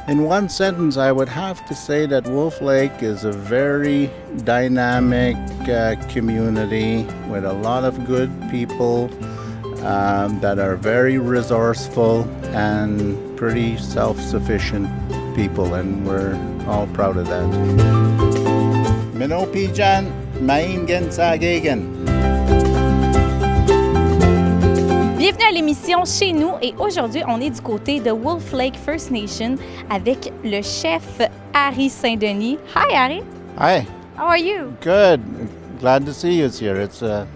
In one sentence, I would have to say that Wolf Lake is a very dynamic community with a lot of good people that are very resourceful and pretty self-sufficient people, and we're all proud of that. Mino Pijan, Maingen Sagegen. Bienvenue à l'émission Chez nous et aujourd'hui, on est du côté de Wolf Lake First Nation avec le chef Harry St-Denis. Hi, Harry. Hi. How are you? Good. Glad to see you here. It's a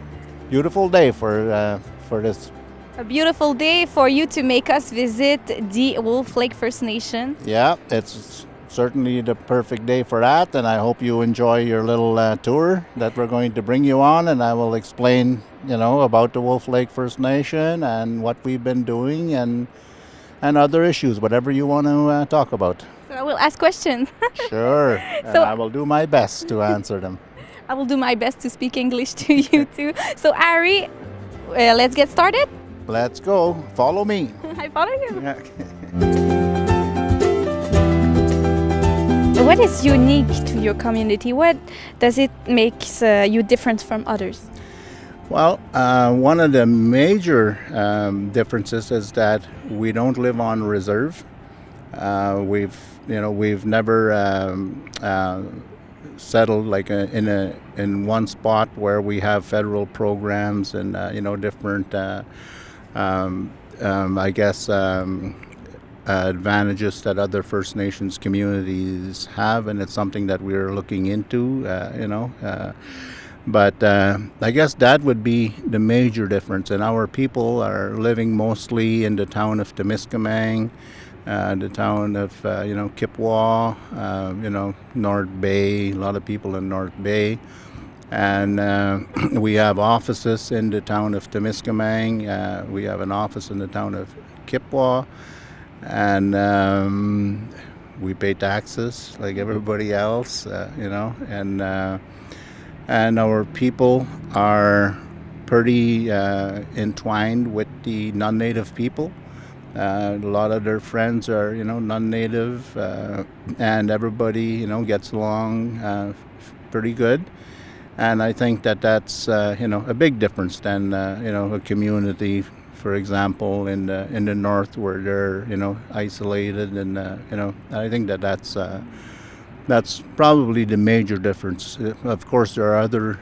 beautiful day for this. A beautiful day for you to make us visit the Wolf Lake First Nation. Yeah, it's certainly the perfect day for that, and I hope you enjoy your little tour that we're going to bring you on, and I will explain, about the Wolf Lake First Nation and what we've been doing and other issues, whatever you want to talk about. So I will ask questions. Sure, and I will do my best to answer them. I will do my best to speak English to you too. So Harry, let's get started. Let's go. Follow me. I follow you. What is unique to your community? What does it make you different from others? Well, one of the major differences is that we don't live on reserve. We've never settled like in one spot where we have federal programs and different advantages that other First Nations communities have, and it's something that we're looking into, But I guess that would be the major difference. And our people are living mostly in the town of Temiskaming, the town of, Kipwa, North Bay, a lot of people in North Bay. And we have offices in the town of Temiskaming. We have an office in the town of Kipwa. And we pay taxes like everybody else, and our people are pretty entwined with the non-native people. A lot of their friends are, non-native, and everybody, gets along pretty good. And I think that that's, a big difference than, a community, for example, in the north where they're, isolated. And, I think that's probably the major difference. Of course, there are other,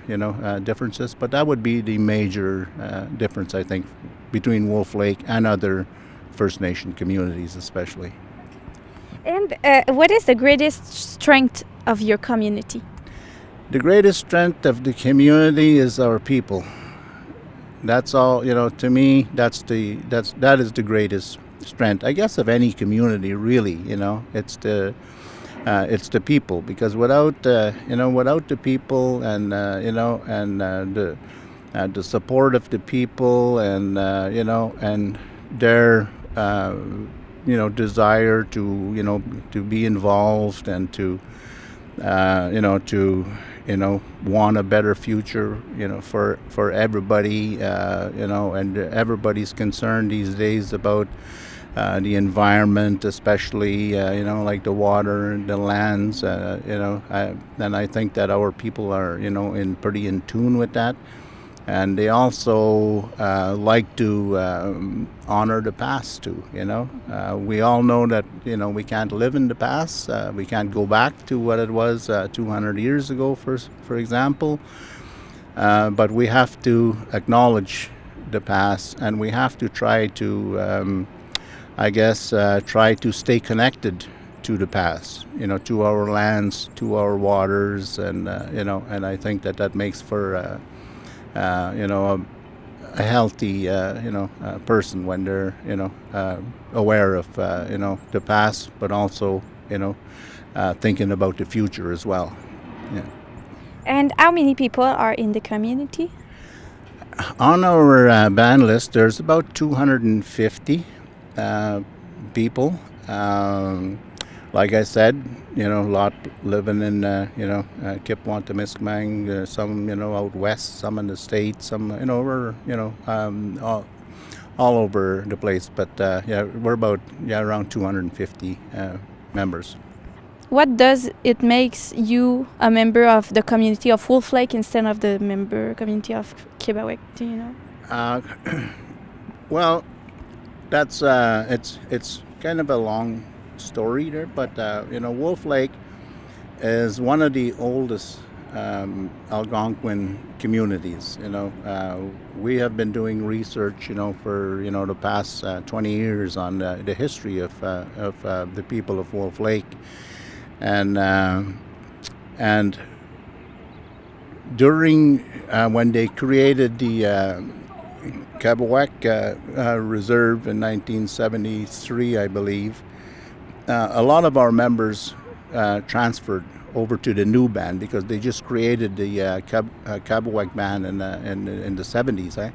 differences, but that would be the major difference, I think, between Wolf Lake and other First Nation communities especially. And what is the greatest strength of your community? The greatest strength of the community is our people. That's all, to me, that is the greatest strength, I guess, of any community, really. It's the people, because without the people and the support of the people and and their desire to be involved and to want a better future, for everybody, and everybody's concerned these days about the environment, especially, like the water and the lands, and I think that our people are, pretty in tune with that. And they also like to honor the past too, We all know that, we can't live in the past. We can't go back to what it was 200 years ago, for example. But we have to acknowledge the past, and we have to try to, try to stay connected to the past, to our lands, to our waters, and, and I think that makes for a healthy, person when they're, aware of, the past, but also, thinking about the future as well. Yeah. And how many people are in the community? On our band list, there's about 250 people. Like I said, a lot living in, Kipwa, Temiskaming, some, out west, some in the States, some, we're, all over the place. But, we're about, around 250 members. What does it makes you a member of the community of Wolf Lake instead of the member community of Quebec? Do you know? Well, that's it's kind of a long story there, but Wolf Lake is one of the oldest Algonquin communities. We have been doing research, for the past 20 years on the history of the people of Wolf Lake, and during when they created the Quebec Reserve in 1973, I believe, a lot of our members transferred over to the new band because they just created the Quebec band in the 70s,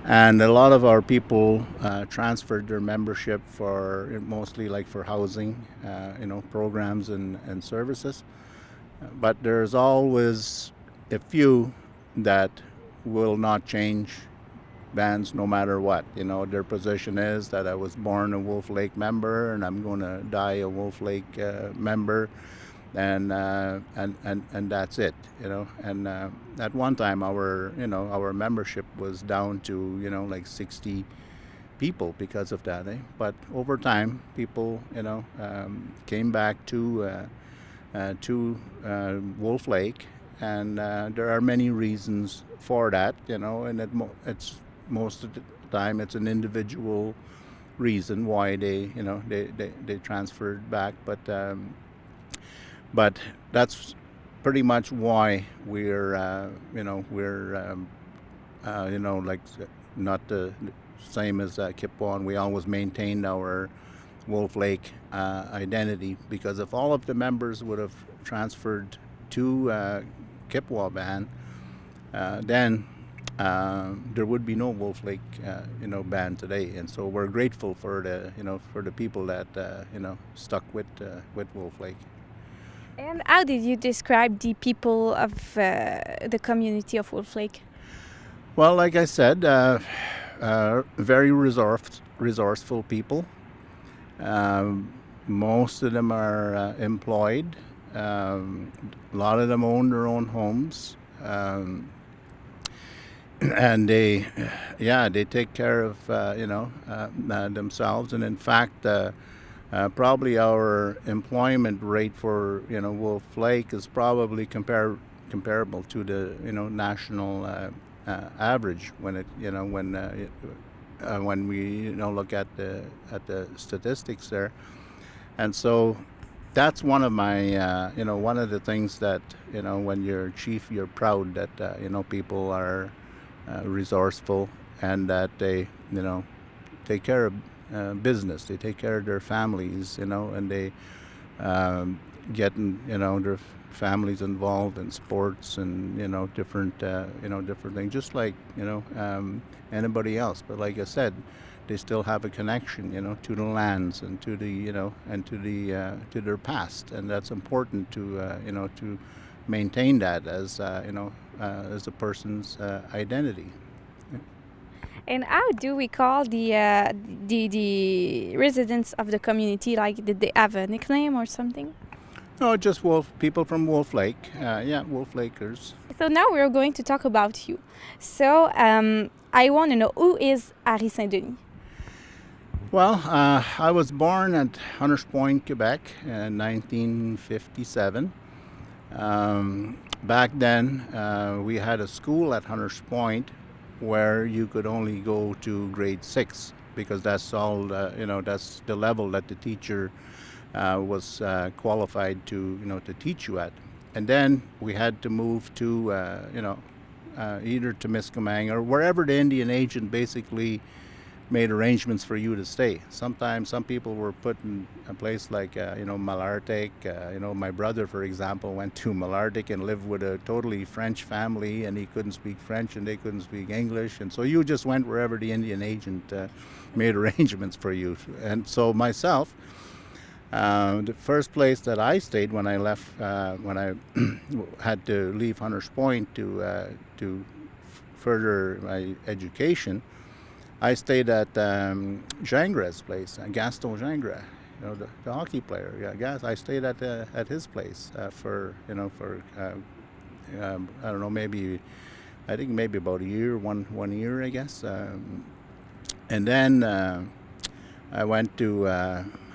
and a lot of our people transferred their membership for mostly like for housing, programs and services. But there's always a few that will not change bands no matter what. Their position is that I was born a Wolf Lake member and I'm going to die a Wolf Lake member, and that's it. And at one time our membership was down to like 60 people because of that. But over time, people came back to Wolf Lake, and there are many reasons for that. And it's most of the time it's an individual reason why they transferred back, but that's pretty much why we're like not the same as Kipwan. We always maintained our Wolf Lake identity, because if all of the members would have transferred to Kipwa band, then there would be no Wolf Lake band today. And so we're grateful for the people that stuck with Wolf Lake. And how did you describe the people of the community of Wolf Lake? Well, like I said, very resourceful people. Most of them are employed. A lot of them own their own homes. And they take care of themselves. And in fact, probably our employment rate for Wolf Lake is probably comparable to the national average when we look at the statistics there. And so that's one of my one of the things that when you're chief, you're proud that people are resourceful, and that they take care of business, they take care of their families, and they get their families involved in sports and different things, just like anybody else. But like I said, they still have a connection to the lands and to the and to their past, and that's important to maintain that as as a person's identity. And how do we call the residents of the community? Like, did they have a nickname or something? No, just people from Wolf Lake. Wolf Lakers. So now we're going to talk about you. So I want to know, who is Harry St-Denis? Well, I was born at Hunters Point, Quebec in 1957. Back then, we had a school at Hunters Point where you could only go to grade 6, because that's all that's the level that the teacher was qualified to to teach you at. And then we had to move to either to Miskamang or wherever the Indian agent basically made arrangements for you to stay. Sometimes some people were put in a place like Malartic. My brother, for example, went to Malartic and lived with a totally French family, and he couldn't speak French and they couldn't speak English, and so you just went wherever the Indian agent made arrangements for you. And so myself, the first place that I stayed when I left, when I had to leave Hunters Point to further my education, I stayed at Gingras' place, Gaston Gingras. the hockey player. Yeah, I guess I stayed at his place for I don't know, maybe I think maybe about a year, one year, I guess. And then I went to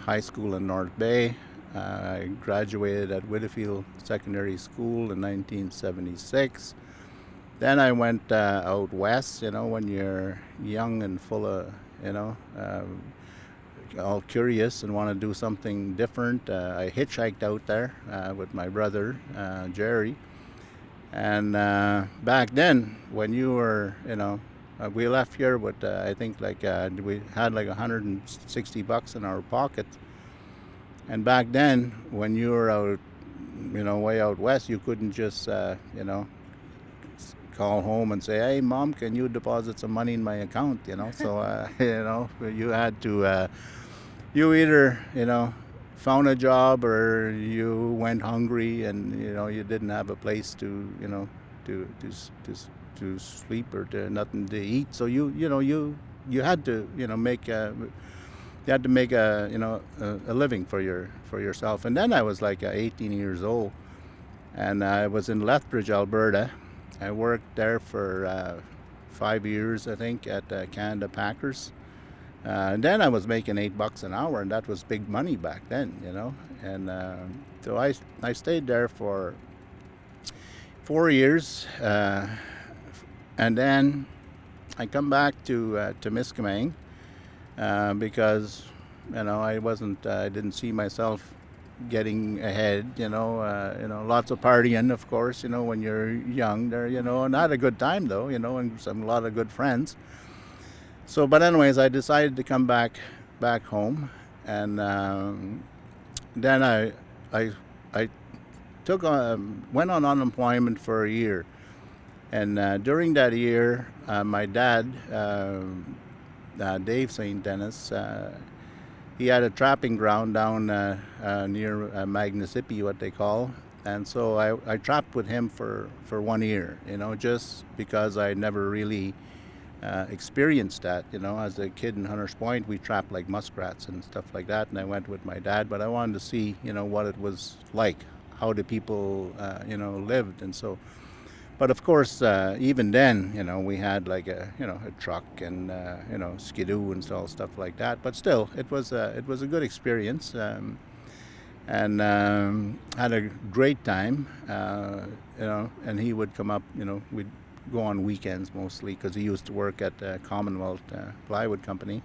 high school in North Bay. I graduated at Whitfield Secondary School in 1976. Then I went out west, when you're young and full of, all curious and want to do something different. I hitchhiked out there with my brother, Jerry. And back then, when you were, we left here with, I think, we had like $160 in our pocket. And back then, when you were out, way out west, you couldn't just, call home and say, "Hey, Mom, can you deposit some money in my account?" So, you had to, you either, found a job or you went hungry and, you didn't have a place to, to sleep or to nothing to eat. So you had to, make you had to make a living for yourself. And then I was like 18 years old, and I was in Lethbridge, Alberta. I worked there for 5 years, I think, at Canada Packers. And then I was making $8 an hour, and that was big money back then, And so I stayed there for 4 years, and then I come back to Miskaming because I didn't see myself getting ahead, lots of partying, of course, when you're young there, and I had a good time though, and a lot of good friends. So, but anyways, I decided to come back home, and then I took went on unemployment for a year, and during that year, my dad, Dave St-Denis, he had a trapping ground down near Magnissippi, what they call, and so I trapped with him for 1 year, just because I never really experienced that. As a kid in Hunters Point, we trapped like muskrats and stuff like that, and I went with my dad, but I wanted to see, what it was like, how the people, lived, and so. But of course, even then, we had like a truck and skidoo and stuff like that. But still, it was a good experience, and had a great time. And he would come up. We'd go on weekends mostly because he used to work at Commonwealth Plywood Company.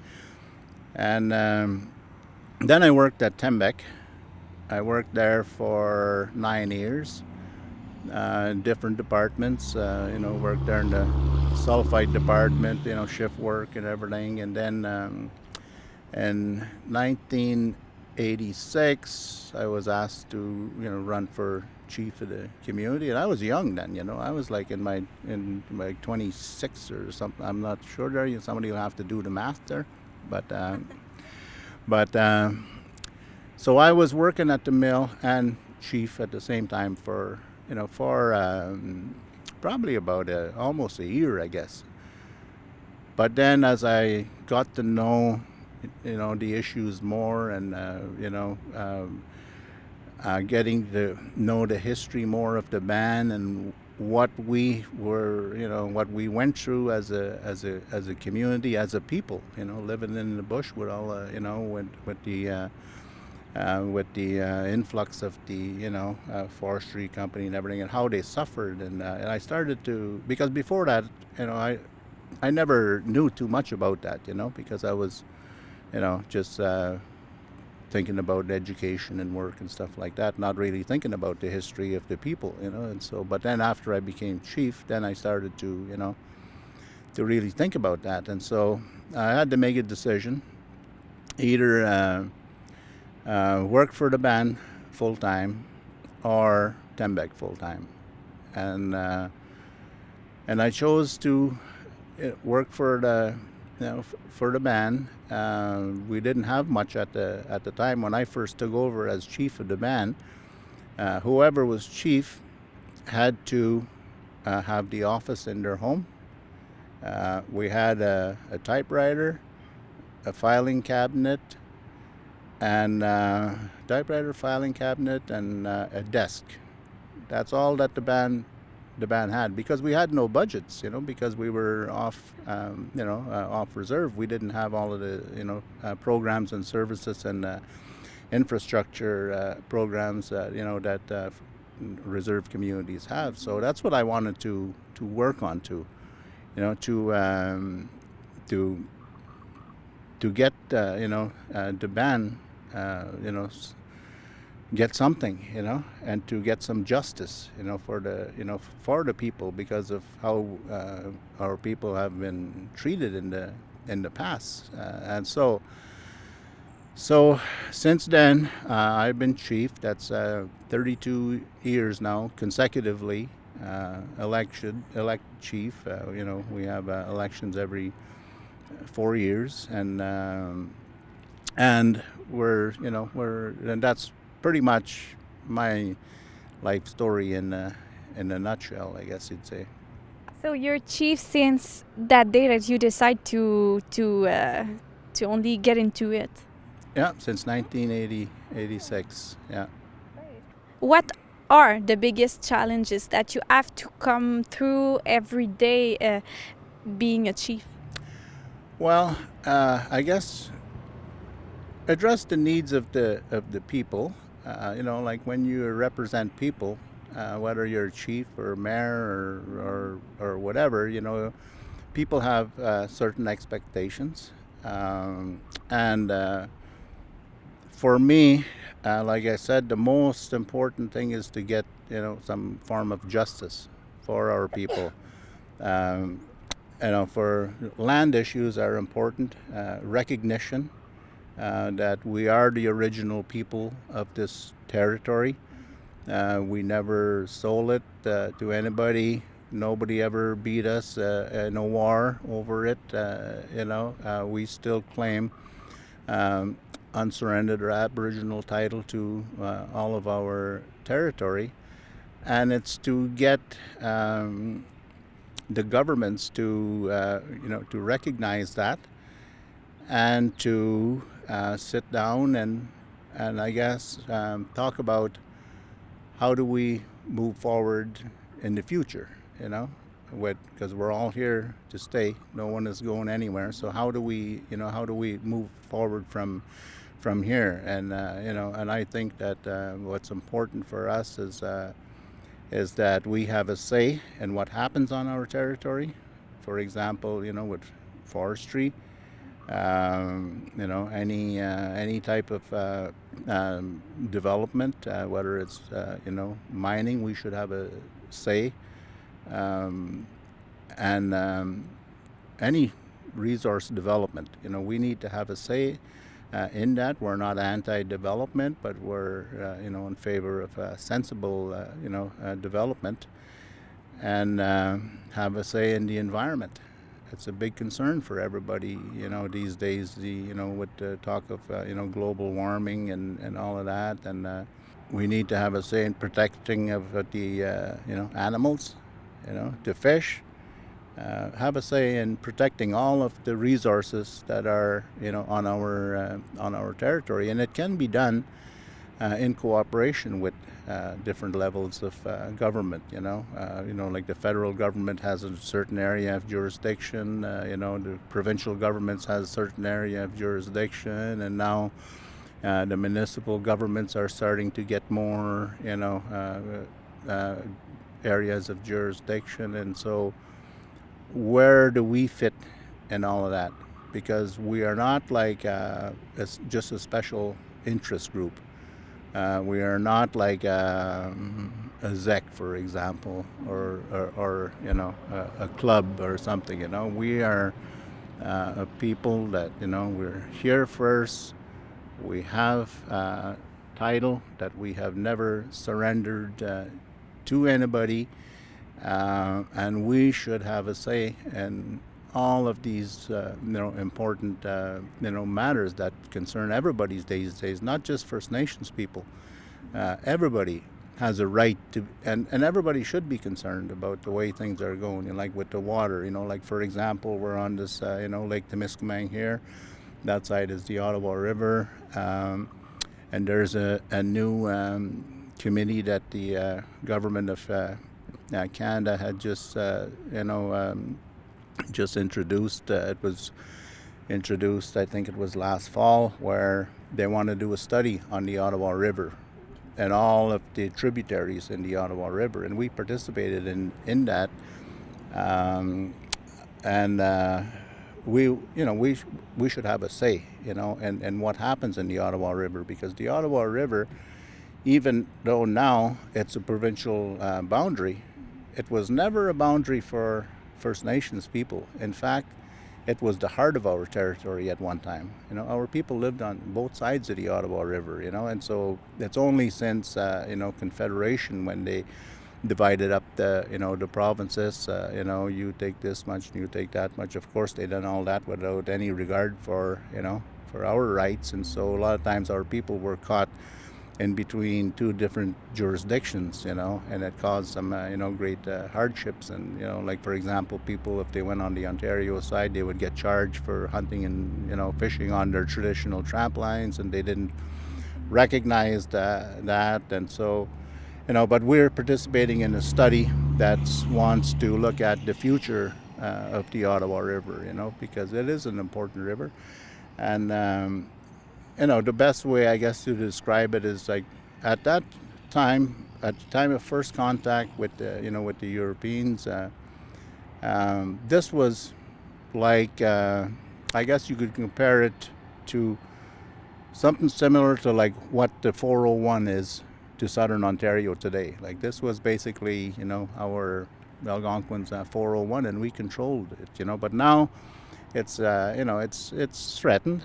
And then I worked at Tembec. I worked there for 9 years. Different departments, worked there in the sulfite department, shift work and everything. And then in 1986, I was asked to, run for chief of the community. And I was young then, I was like in my 26 or something. I'm not sure there. Somebody will have to do the math there. But so I was working at the mill and chief at the same time for probably about almost a year, I guess. But then as I got to know, the issues more, and getting to know the history more of the band and what we were, what we went through as a community, as a people, living in the bush with all, with the influx of the forestry company and everything, and how they suffered, and I started to, because before that, I never knew too much about that, because I was just thinking about education and work and stuff like that, not really thinking about the history of the people, and so, but then after I became chief, then I started to to really think about that, and so I had to make a decision, either work for the band full time or Tembec full time, and I chose to work for the for the band. We didn't have much at the time when I first took over as chief of the band. Whoever was chief had to have the office in their home. We had a typewriter, a filing cabinet, and typewriter, filing cabinet, and a desk. That's all that the band had, because we had no budgets, because we were off reserve. We didn't have all of the programs and services and infrastructure programs that reserve communities have. So that's what I wanted to work on, to get the band get something, and to get some justice, for the people, because of how our people have been treated in the past, and so since then, I've been chief. That's 32 years now, consecutively elect chief. We have elections every 4 years, and and that's pretty much my life story in a nutshell, I guess you'd say. So you're chief since that day that you decide to only get into it. Yeah, since 1986. Yeah. What are the biggest challenges that you have to come through every day being a chief? Well, I guess address the needs of the people. Like when you represent people, whether you're a chief or mayor or whatever, people have certain expectations, and for me, like I said, the most important thing is to get some form of justice for our people. Um, for land issues are important. Recognition that we are the original people of this territory. We never sold it to anybody. Nobody ever beat us in a war over it. We still claim unsurrendered or Aboriginal title to all of our territory, and it's to get the governments to recognize that, and to sit down and I guess talk about how do we move forward in the future, because we're all here to stay. No one is going anywhere. So how do we move forward from here? And and I think that what's important for us is that we have a say in what happens on our territory. For example, with forestry, any type of development, whether it's mining, we should have a say, and any resource development. We need to have a say in that. We're not anti-development, but we're in favor of sensible development, and have a say in the environment. It's a big concern for everybody, these days. With the talk of global warming and all of that, and we need to have a say in protecting of the animals, the fish. Have a say in protecting all of the resources that are on our territory, and it can be done in cooperation with different levels of government. Like the federal government has a certain area of jurisdiction. The provincial governments has a certain area of jurisdiction, and now the municipal governments are starting to get more areas of jurisdiction, and so where do we fit in all of that? Because we are not like just a special interest group. We are not like a ZEC, for example, or a club or something. We are a people that we're here first. We have a title that we have never surrendered to anybody. And we should have a say in all of these, important, matters that concern everybody these days, not just First Nations people. Everybody has a right to, and everybody should be concerned about the way things are going. Like with the water, like for example, we're on this, Lake Temiskaming here. that side is the Ottawa River. And there's a new committee that the government of Canada had just introduced. It was introduced, I think it was last fall, where they want to do a study on the Ottawa River and all of the tributaries in the Ottawa River, and we participated in that. We should have a say, and what happens in the Ottawa River, because the Ottawa River, even though now it's a provincial boundary, it was never a boundary for First Nations people. In fact, it was the heart of our territory at one time. Our people lived on both sides of the Ottawa River, and so it's only since, Confederation, when they divided up the provinces, you take this much and you take that much. Of course, they done all that without any regard for our rights. And so a lot of times our people were caught in between two different jurisdictions, and it caused some, great hardships. And, like, for example, people, if they went on the Ontario side, they would get charged for hunting and, fishing on their traditional tramp lines, and they didn't recognize that. And so, but we're participating in a study that wants to look at the future of the Ottawa River, because it is an important river. And, the best way, I guess, to describe it is like at the time of first contact with the Europeans, this was like, I guess you could compare it to something similar to like what the 401 is to Southern Ontario today. Like, this was basically, our Algonquins 401, and we controlled it, but now it's it's threatened,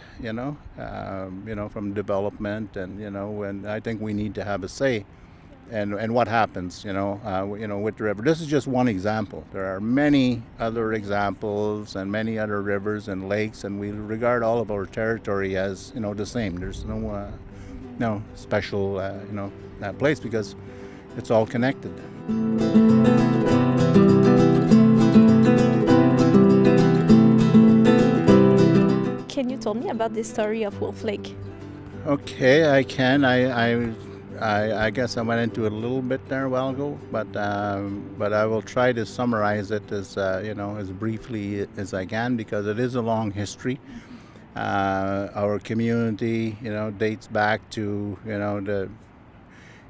from development, and and I think we need to have a say and what happens, with the river. This is just one example. There are many other examples and many other rivers and lakes, and we regard all of our territory as, the same. There's no special, place, because it's all connected. Can you tell me about the story of Wolf Lake? Okay, I can. I guess I went into it a little bit there a while ago, but I will try to summarize it as as briefly as I can, because it is a long history. Our community, dates back to the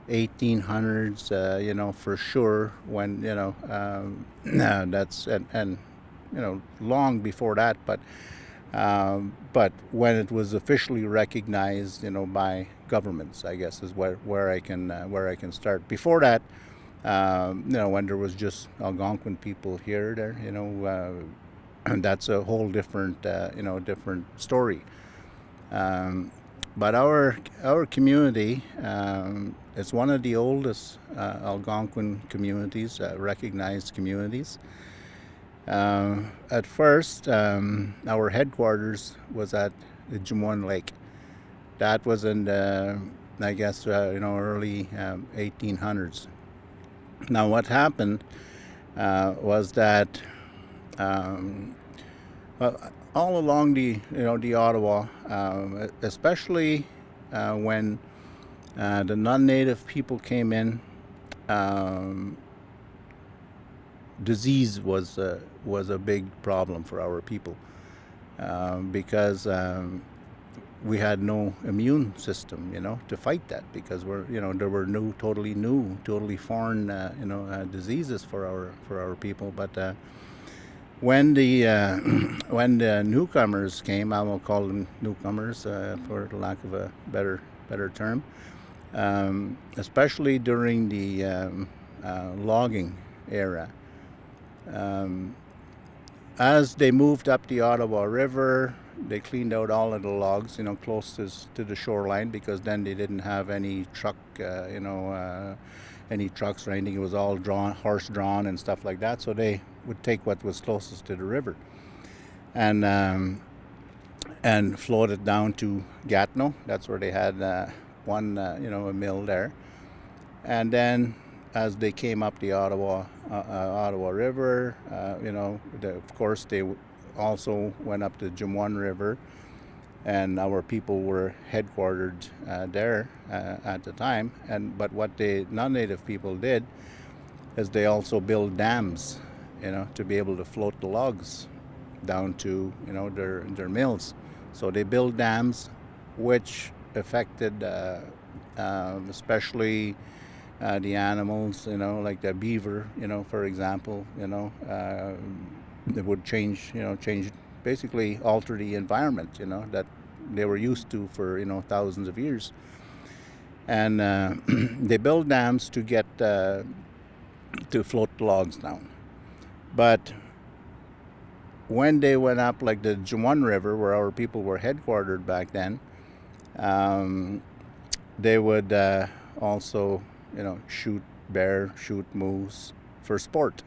1800s, for sure. When that's and long before that, but when it was officially recognized, by governments, I guess is where I can start. Before that, when there was just Algonquin people here, and that's a whole different, different story. But our community is one of the oldest Algonquin communities, recognized communities. At first, our headquarters was at the Jumon Lake. That was in the, I guess, early 1800s. Now, what happened was that all along the Ottawa, especially when the non-native people came in, disease was a big problem for our people, because we had no immune system, to fight that, because there were totally foreign, diseases for our people. But when the newcomers came, I will call them newcomers for lack of a better term, especially during the logging era. As they moved up the Ottawa River, they cleaned out all of the logs, closest to the shoreline, because then they didn't have any any trucks or anything. It was all horse-drawn and stuff like that. So they would take what was closest to the river, and float it down to Gatineau. That's where they had one, a mill there, and then as they came up the Ottawa River, of course they also went up the Jumon River, and our people were headquartered there at the time. But what the non-native people did is they also built dams, to be able to float the logs down to their mills. So they built dams, which affected especially the animals, like the beaver, for example, it would change, basically alter the environment, that they were used to for, thousands of years. And they built dams to get, to float the logs down. But when they went up, like the Juan River, where our people were headquartered back then, they would also, shoot bear, shoot moose for sport.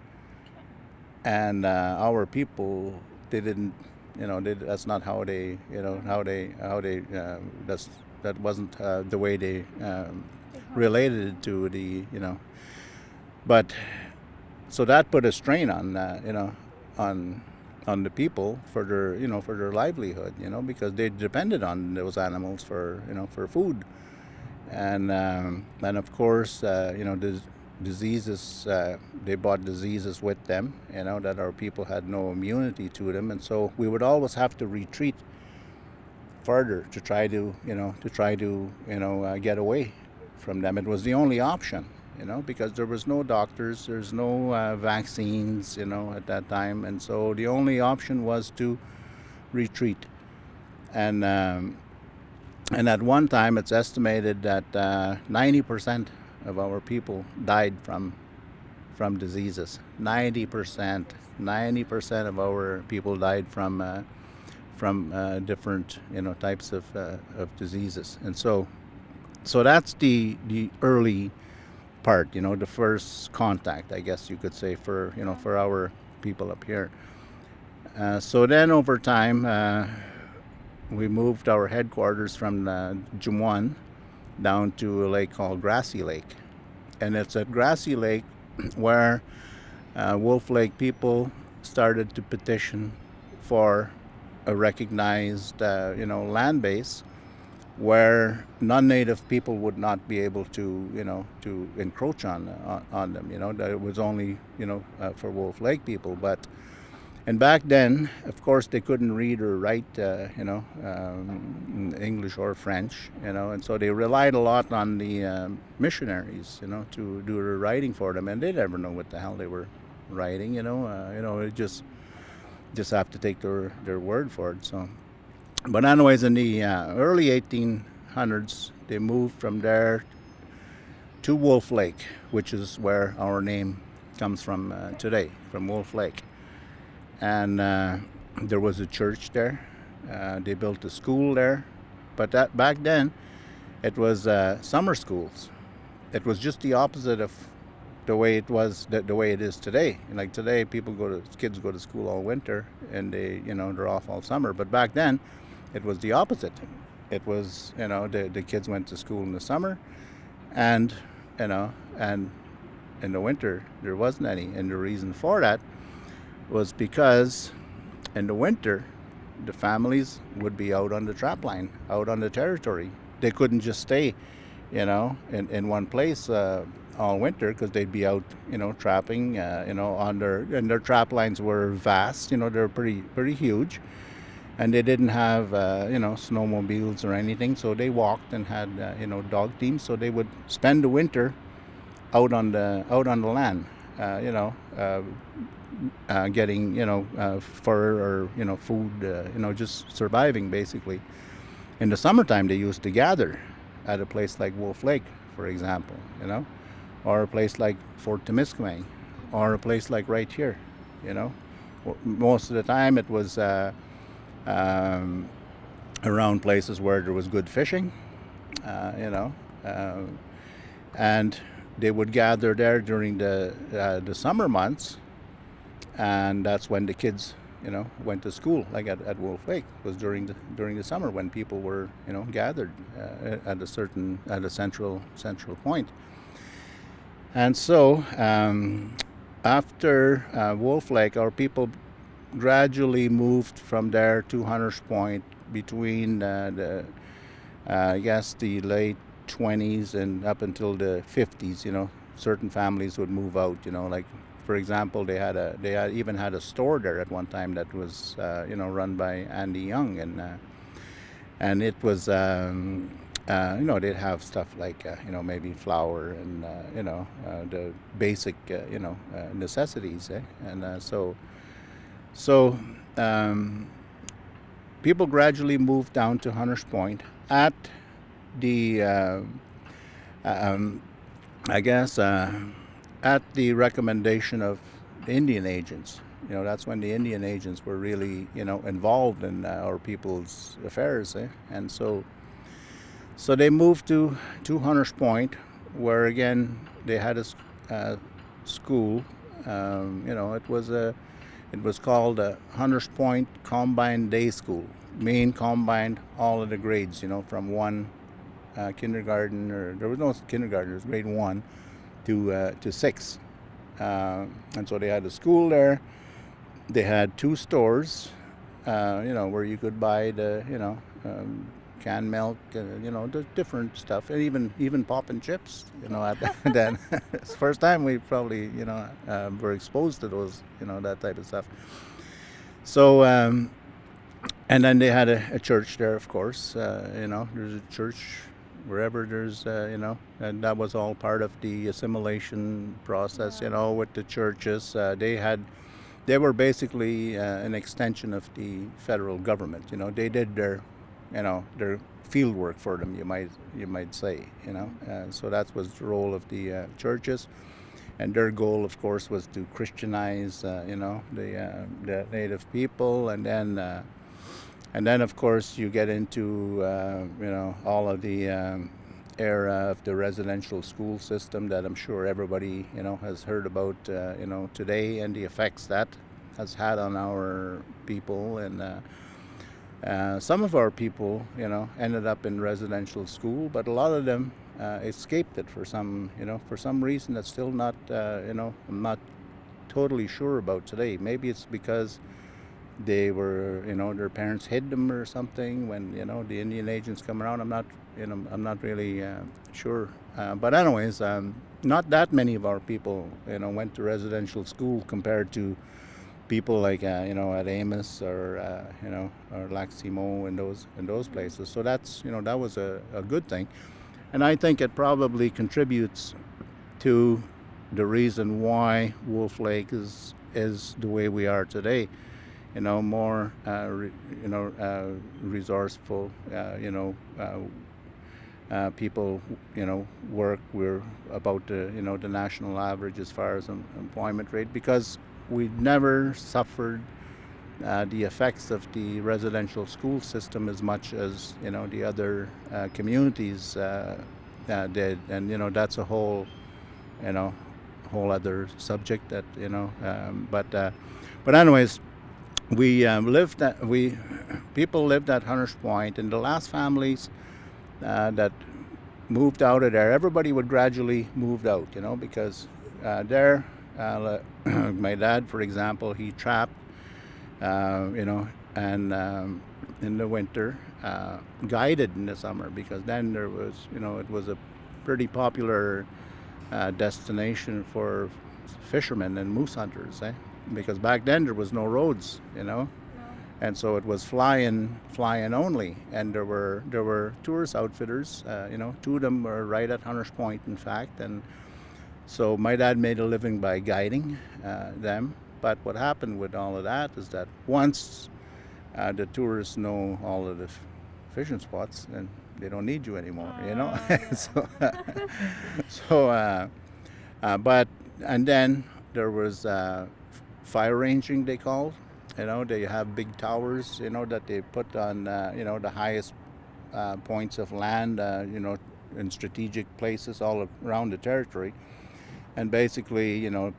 And our people, they didn't, that's not how they, that wasn't the way they related it to the, But so that put a strain on, on the people for their, for their livelihood, because they depended on those animals for, for food. And of course, the diseases, they brought diseases with them, that our people had no immunity to them. And so we would always have to retreat further to try to, get away from them. It was the only option, because there was no doctors, there's no vaccines, at that time. And so the only option was to retreat. And at one time, it's estimated that 90% of our people died from diseases. 90% of our people died from different types of diseases. And so that's the early part, the first contact, I guess you could say, for for our people up here. So then over time, we moved our headquarters from Juan down to a lake called Grassy Lake. And it's at Grassy Lake where Wolf Lake people started to petition for a recognized, land base where non-native people would not be able to, to encroach on them. That it was only, for Wolf Lake people. And back then, of course, they couldn't read or write, English or French, and so they relied a lot on the missionaries, to do the writing for them, and they never know what the hell they were writing, it just have to take their word for it. So, but anyways, in the early 1800s, they moved from there to Wolf Lake, which is where our name comes from today, from Wolf Lake. And there was a church there. They built a school there. But that back then, it was summer schools. It was just the opposite of the way it was, the way it is today. Like today, kids go to school all winter, and they're off all summer. But back then, it was the opposite. It was, the kids went to school in the summer, and in the winter there wasn't any. And the reason for that was because in the winter, the families would be out on the trap line, out on the territory. They couldn't just stay, in one place all winter, because they'd be out, trapping, on and their trap lines were vast, they're pretty huge, and they didn't have, snowmobiles or anything, so they walked and had, dog teams, so they would spend the winter out on the land, getting, fur or, food, just surviving basically. In the summertime, they used to gather at a place like Wolf Lake, for example, or a place like Fort Temiskaming, or a place like right here, Most of the time it was around places where there was good fishing, and they would gather there during the summer months. And that's when the kids, went to school, like at Wolf Lake. It was during the summer when people were, gathered at a central point. And so after Wolf Lake, our people gradually moved from there to Hunters Point, between I guess the late 20s and up until the 50s, certain families would move out, like for example, they even had a store there at one time that was run by Andy Young, and it was they'd have stuff like maybe flour and the basic necessities, and so people gradually moved down to Hunters Point at the I guess at the recommendation of Indian agents. That's when the Indian agents were really involved in our people's affairs, and so they moved to Hunters Point, where again they had a school. It was called Hunters Point Combined Day School. Combined all of the grades, from one kindergarten, or there was no kindergarten, it was grade 1 to 6. And so they had a school there. They had 2 stores, where you could buy the, canned milk, the different stuff, and even pop and chips, at then. It's the first time we probably, were exposed to those, that type of stuff. So, and then they had a church there, of course. There's a church wherever there's, and that was all part of the assimilation process, with the churches. They were basically an extension of the federal government. They did their field work for them, you might say. So that was the role of the churches, and their goal, of course, was to Christianize, the native people, and then of course you get into all of the era of the residential school system that I'm sure everybody has heard about today, and the effects that has had on our people. And some of our people ended up in residential school, but a lot of them escaped it for some reason that's still not I'm not totally sure about today. Maybe it's because they were their parents hid them or something when the Indian agents come around. I'm not really sure, but anyways, not that many of our people went to residential school compared to people like at Amos or or Lac Simon and those places. So that's that was a good thing, and I think it probably contributes to the reason why Wolf Lake is the way we are today. More resourceful. People work. We're about the national average as far as employment rate, because we never suffered the effects of the residential school system as much as the other communities did, and that's a whole other subject that but anyways, people lived at Hunters Point, and the last families that moved out of there, everybody would gradually move out, because there. My dad, for example, he trapped, and in the winter, guided in the summer, because then there was, it was a pretty popular destination for fishermen and moose hunters, because back then there was no roads, and so it was flying only, and there were tourist outfitters, 2 of them were right at Hunters Point, in fact, and so my dad made a living by guiding them. But what happened with all of that is that once the tourists know all of the fishing spots, then they don't need you anymore, but and then there was fire ranging, they called. They have big towers, that they put on the highest points of land, in strategic places all around the territory. And basically, a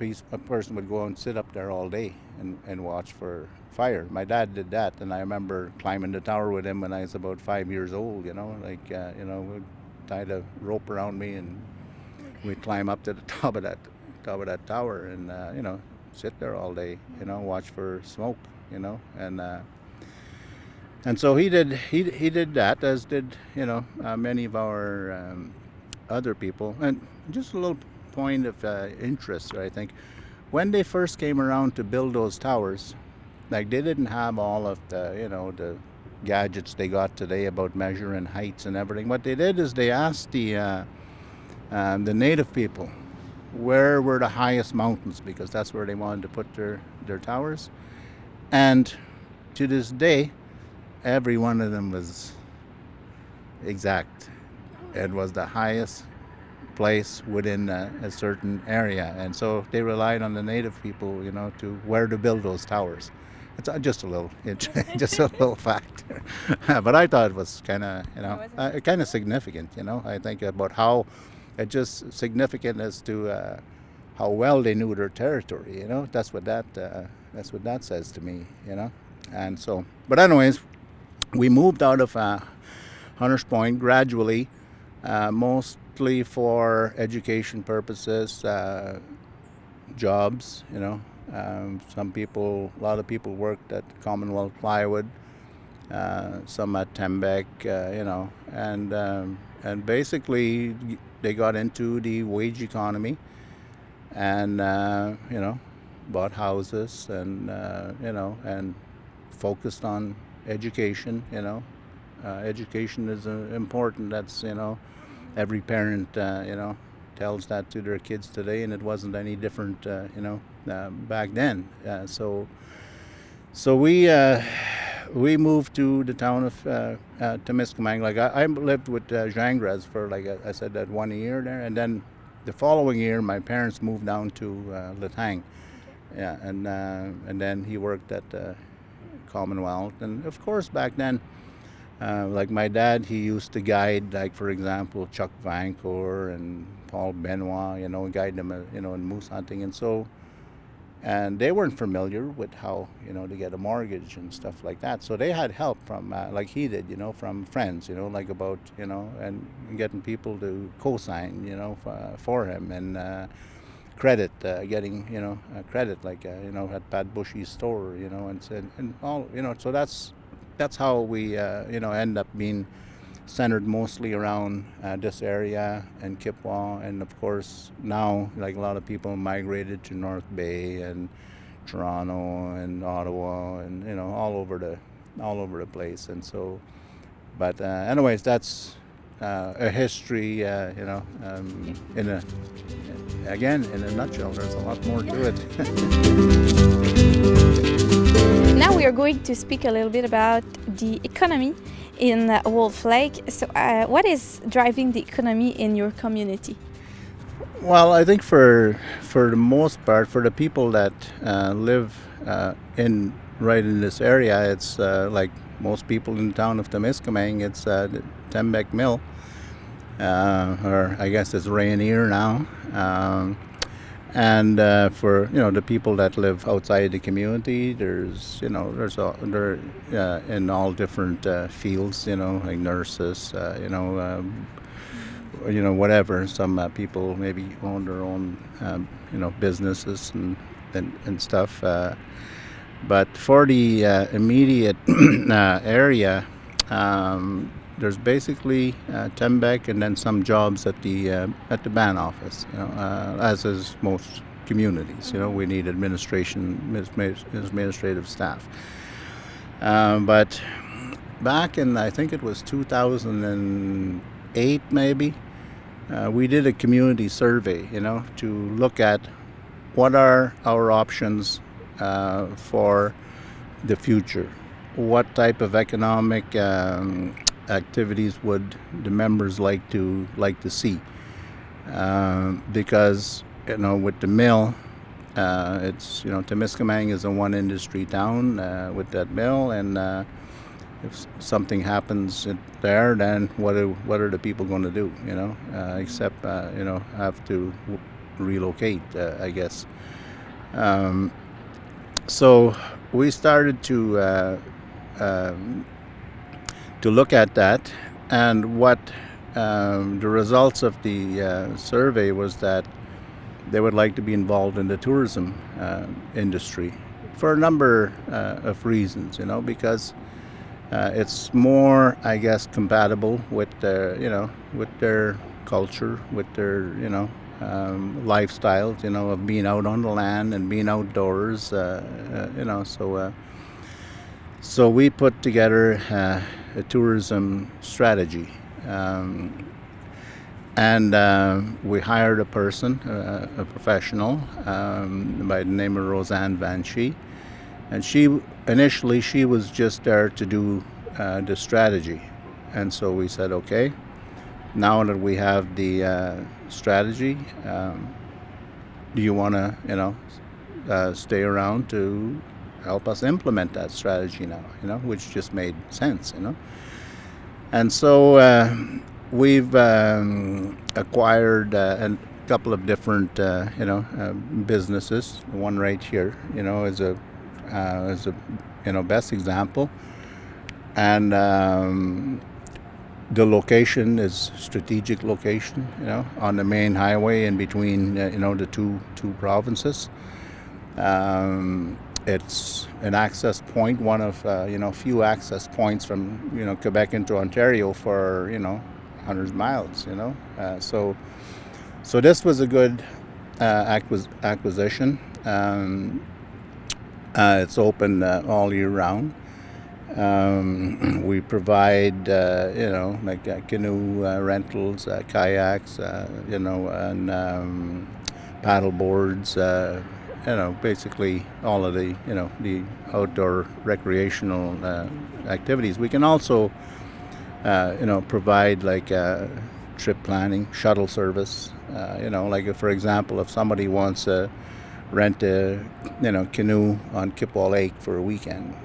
person would go and sit up there all day and watch for fire. My dad did that, and I remember climbing the tower with him when I was about 5 years old. We'd tied a rope around me, and we'd climb up to the top of that tower, and sit there all day. Watch for smoke. And so he did that, as did many of our other people. And just a little point of interest, I think, when they first came around to build those towers, like they didn't have all of the gadgets they got today about measuring heights and everything. What they did is they asked the native people where were the highest mountains, because that's where they wanted to put their towers. And to this day, every one of them was exact. It was the highest place within a certain area, and so they relied on the native people, to where to build those towers. It's just a little, just a little fact. But I thought it was kind of significant. I think about how it just significant as to how well they knew their territory. That's what that says to me. And so, but anyways, we moved out of Hunters Point gradually, mostly for education purposes, jobs. A lot of people worked at Commonwealth Plywood, some at Tembec, and basically they got into the wage economy, and bought houses, and and focused on education. Education is important. That's every parent tells that to their kids today, and it wasn't any different back then. So we moved to the town of Temiskaming. Like I lived with Jangres for, like I said, that 1 year there, and then the following year my parents moved down to Latang. Yeah, and then he worked at Commonwealth, and of course back then, like my dad, he used to guide, like for example, Chuck Vancouver and Paul Benoit, guide them, in moose hunting, and they weren't familiar with how, to get a mortgage and stuff like that. So they had help from, like he did, from friends, like about, and getting people to co-sign, for him, and credit, getting, credit, like, at Pat Bushy's store, and all, so that's how we, end up being centered mostly around this area and Kipwa, and of course now, like a lot of people migrated to North Bay and Toronto and Ottawa, and all over the place. And so, but anyways, that's a history, in a nutshell. There's a lot more to it. Now we are going to speak a little bit about the economy in Wolf Lake. So what is driving the economy in your community? Well, I think for the most part, for the people that live right in this area, it's like most people in the town of Temiskaming, it's the Tembec Mill, or I guess it's Rainier now. And for the people that live outside the community, there's they're in all different fields, like nurses, whatever. Some people maybe own their own businesses and stuff. But for the immediate area, there's basically Tembec, and then some jobs at the ban office. As is most communities. We need administrative staff. But back in, I think it was 2008 maybe, we did a community survey. To look at what are our options for the future. What type of economic activities would the members like to see? Because with the mill, it's Temiskaming is a one industry town with that mill, and if something happens there, then what are the people going to do? Except have to relocate, I guess. So we started to look at that, and what the results of the survey was that they would like to be involved in the tourism industry for a number of reasons, because it's more, I guess, compatible with with their culture, with their lifestyles, of being out on the land and being outdoors, So we put together a tourism strategy, and we hired a person, a professional, by the name of Roseanne Van Schie. And initially she was just there to do the strategy. And so we said, okay, now that we have the strategy, do you want to, stay around to help us implement that strategy now, which just made sense. And so we've acquired a couple of different, businesses. One right here, is a best example. And the location is strategic location, on the main highway in between, the two provinces. It's an access point, one of few access points from Quebec into Ontario for 100 miles. So this was a good acquisition. It's open all year round. We provide canoe rentals, kayaks, and paddle boards. Basically all of the outdoor recreational activities. We can also, provide trip planning, shuttle service. For example, if somebody wants to rent a, canoe on Kippaw Lake for a weekend,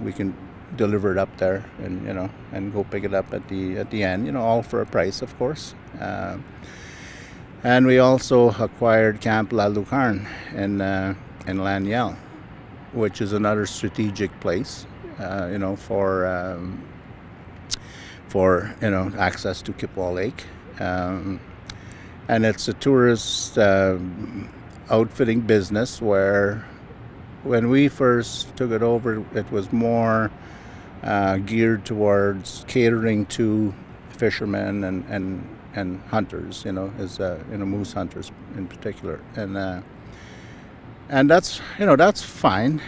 we can deliver it up there and go pick it up at the end, all for a price, of course. And we also acquired Camp La Lucarne in Laniel, which is another strategic place, for access to Kippaw Lake, and it's a tourist outfitting business where, when we first took it over, it was more geared towards catering to fishermen and hunters, moose hunters in particular, and that's fine,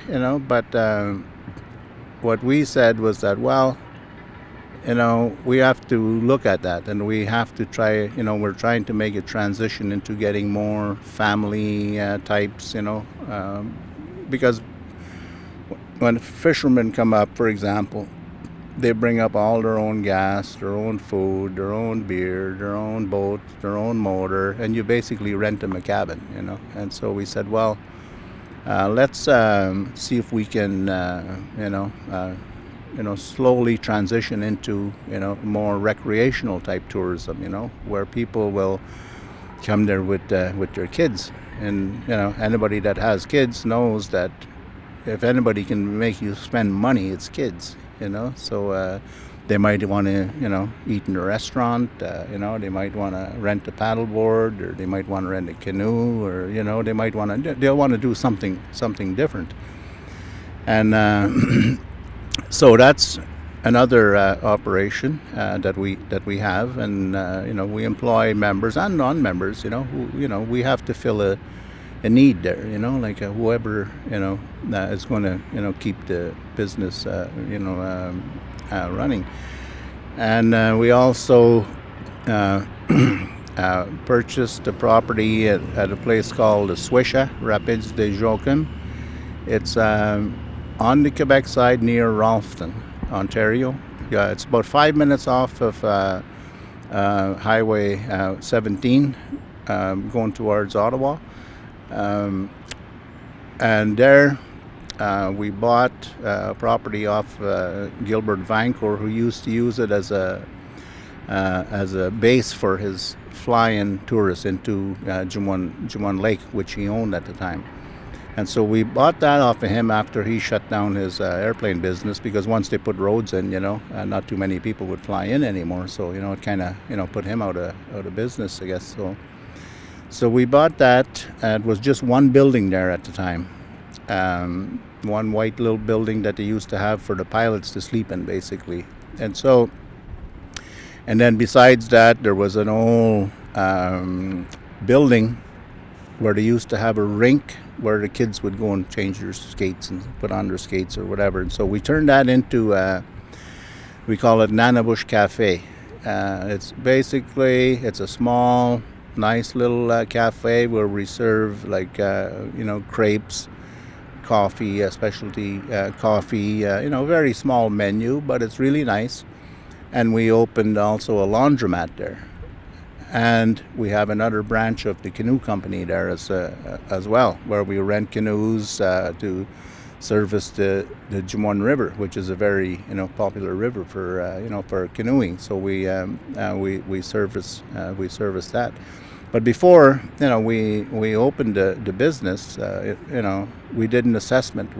but what we said was that, well, we have to look at that, and we have to try, we're trying to make a transition into getting more family types, because when fishermen come up, for example, they bring up all their own gas, their own food, their own beer, their own boat, their own motor, and you basically rent them a cabin, And so we said, well, let's see if we can, slowly transition into, more recreational type tourism, where people will come there with their kids. And, anybody that has kids knows that if anybody can make you spend money, it's kids, So they might want to, eat in a restaurant, they might want to rent a paddleboard, or they might want to rent a canoe, or, they'll want to do something different. And so that's another operation that we have, and we employ members and non-members, who we have to fill a need there, whoever is going to keep the business running. And we also purchased a property at a place called Swisha, Rapids de Joachim. It's on the Quebec side near Ralston, Ontario. Yeah, it's about 5 minutes off of Highway 17, going towards Ottawa. And there we bought a property off Gilbert Vancourt, who used to use it as a base for his fly-in tourists into Jumonne Lake, which he owned at the time. And so we bought that off of him after he shut down his airplane business, because once they put roads in, not too many people would fly in anymore. So, it kind of, put him out of business, I guess. So we bought that. It was just one building there at the time. one white little building that they used to have for the pilots to sleep in, basically. And so, and then besides that, there was an old building where they used to have a rink where the kids would go and change their skates and put on their skates or whatever. And so we turned that into, we call it Nanabush Cafe. It's basically, it's a small, nice little cafe where we serve like, crepes, coffee, specialty coffee, very small menu, but it's really nice. And we opened also a laundromat there. And we have another branch of the canoe company there as well, where we rent canoes to service the Jumon River, which is a very popular river for canoeing. So we service that. But before we opened the business, we did an assessment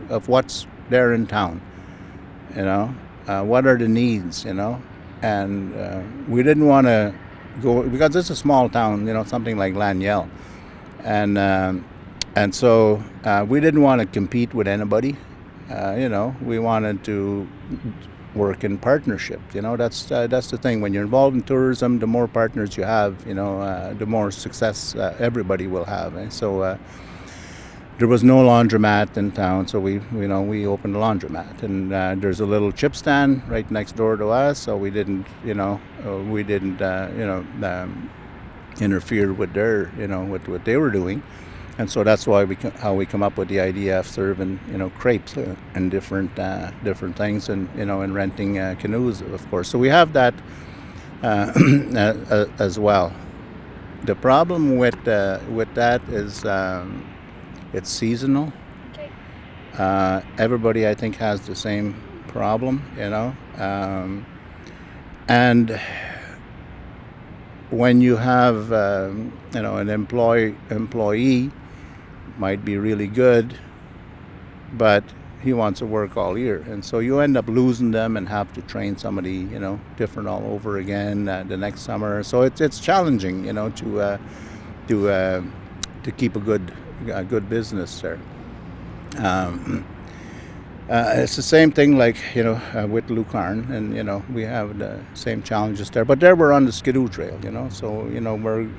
of what's there in town. What are the needs? And we didn't want to go, because it's a small town, something like Laniel, and so we didn't want to compete with anybody. We wanted to work in partnership. That's the thing. When you're involved in tourism, the more partners you have, the more success everybody will have. And so there was no laundromat in town, so we opened a laundromat, and there's a little chip stand right next door to us. So we didn't interfere with their with what they were doing, and so that's why how we come up with the idea of serving crepes and different things, and and renting canoes, of course. So we have that as well. The problem with that is. It's seasonal. Okay. Everybody, I think, has the same problem, and when you have, an employee might be really good, but he wants to work all year, and so you end up losing them and have to train somebody, different all over again the next summer. So it's challenging, to keep a good business there. It's the same thing like with Lucarne, and we have the same challenges there. But there we're on the Skidoo Trail, so we're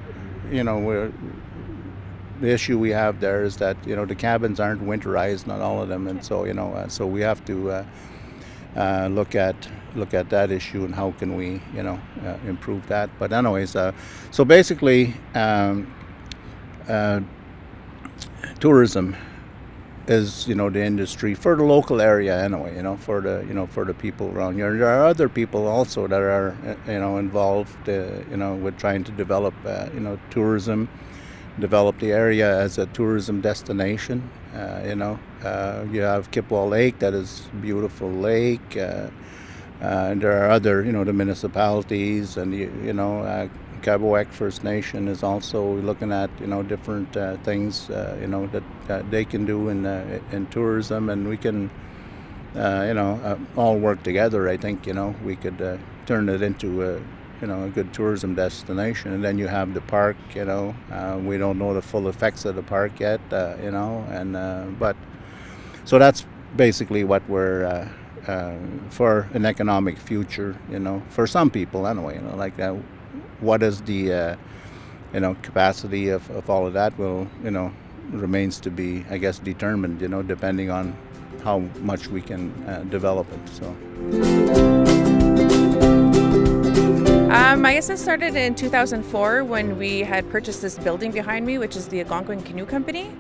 the issue we have there is that the cabins aren't winterized, not all of them, and so so we have to look at that issue and how can we improve that. But anyways, so basically. Tourism is the industry for the local area anyway, for the people around here. There are other people also that are involved with trying to develop tourism, develop the area as a tourism destination. You have Kipwell Lake, that is a beautiful lake, and there are other the municipalities, and Kabowek First Nation is also looking at different things that they can do in tourism, and we can all work together. I think we could turn it into a good tourism destination. And then you have the park. We don't know the full effects of the park yet. But so that's basically what we're for an economic future. For some people anyway. Like that. What is the capacity of all of that will remains to be, I guess, determined, depending on how much we can develop it. So I guess it started in 2004 when we had purchased this building behind me, which is the Algonquin Canoe Company.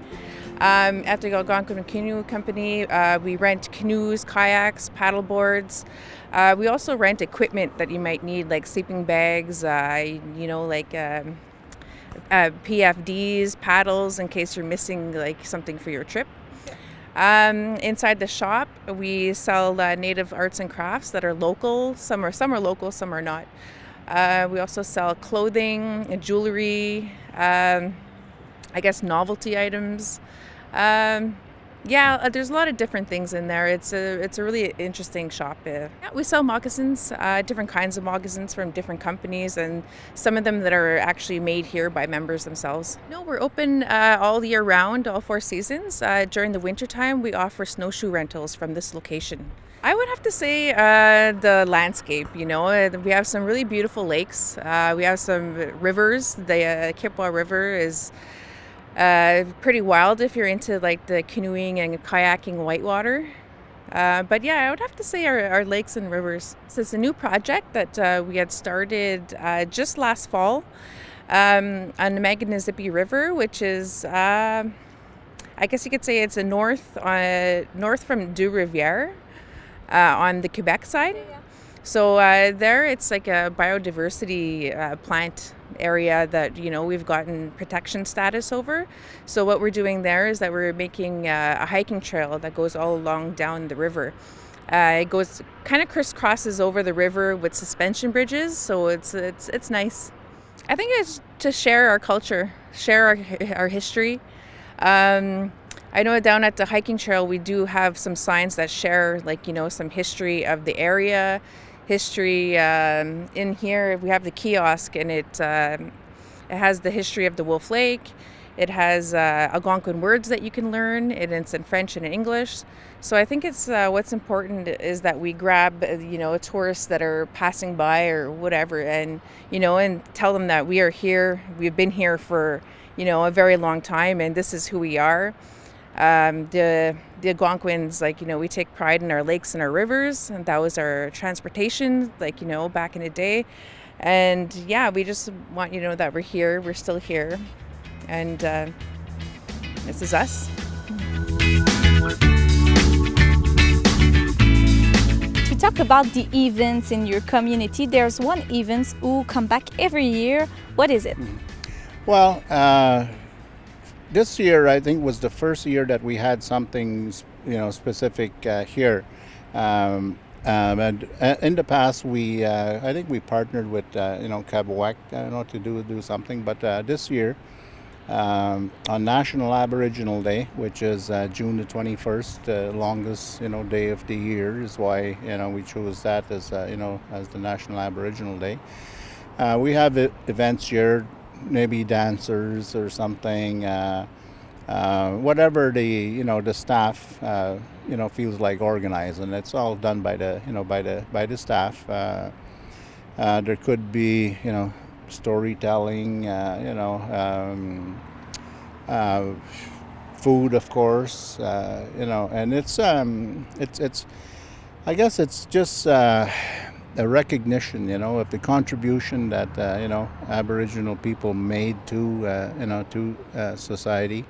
At the Algonquin Canoe Company, we rent canoes, kayaks, paddle boards. We also rent equipment that you might need, like sleeping bags, PFDs, paddles, in case you're missing like something for your trip. Inside the shop, we sell native arts and crafts that are local. Some are local, some are not. We also sell clothing, jewelry, I guess novelty items. Yeah, there's a lot of different things in there. It's a really interesting shop. Yeah, we sell moccasins, different kinds of moccasins from different companies, and some of them that are actually made here by members themselves. No, we're open all year round, all 4 seasons. During the wintertime, we offer snowshoe rentals from this location. I would have to say the landscape, we have some really beautiful lakes. We have some rivers. The Kipwa River is pretty wild if you're into like the canoeing and kayaking whitewater. But yeah, I would have to say our lakes and rivers. So it's a new project that we had started just last fall on the Mississippi River, which is, I guess you could say it's a north from Deux Rivières on the Quebec side. So there it's like a biodiversity plant area that, we've gotten protection status over. So what we're doing there is that we're making a hiking trail that goes all along down the river. It goes kind of crisscrosses over the river with suspension bridges. So it's nice. I think it's to share our culture, share our history. I know down at the hiking trail, we do have some signs that share, some history of the area, history. In here, we have the kiosk, and it has the history of the Wolf Lake. It has Algonquin words that you can learn, and it's in French and in English. So I think it's what's important is that we grab, tourists that are passing by or whatever, and tell them that we are here. We've been here for, a very long time, and this is who we are. The Algonquins, we take pride in our lakes and our rivers, and that was our transportation, back in the day. And yeah, we just want you to know that we're here, we're still here, and this is us. To talk about the events in your community, there's one event who come back every year. What is it? Well, this year, I think, was the first year that we had something, specific here. And in the past, I think we partnered with, Quebec, to do something. But this year, on National Aboriginal Day, which is June the 21st, the longest, day of the year, is why, we chose that as, as the National Aboriginal Day. We have events here. Maybe dancers or something, whatever the staff feels like organizing. It's all done by the staff. There could be storytelling, food, of course, and it's I guess it's just a recognition, of the contribution that Aboriginal people made to society,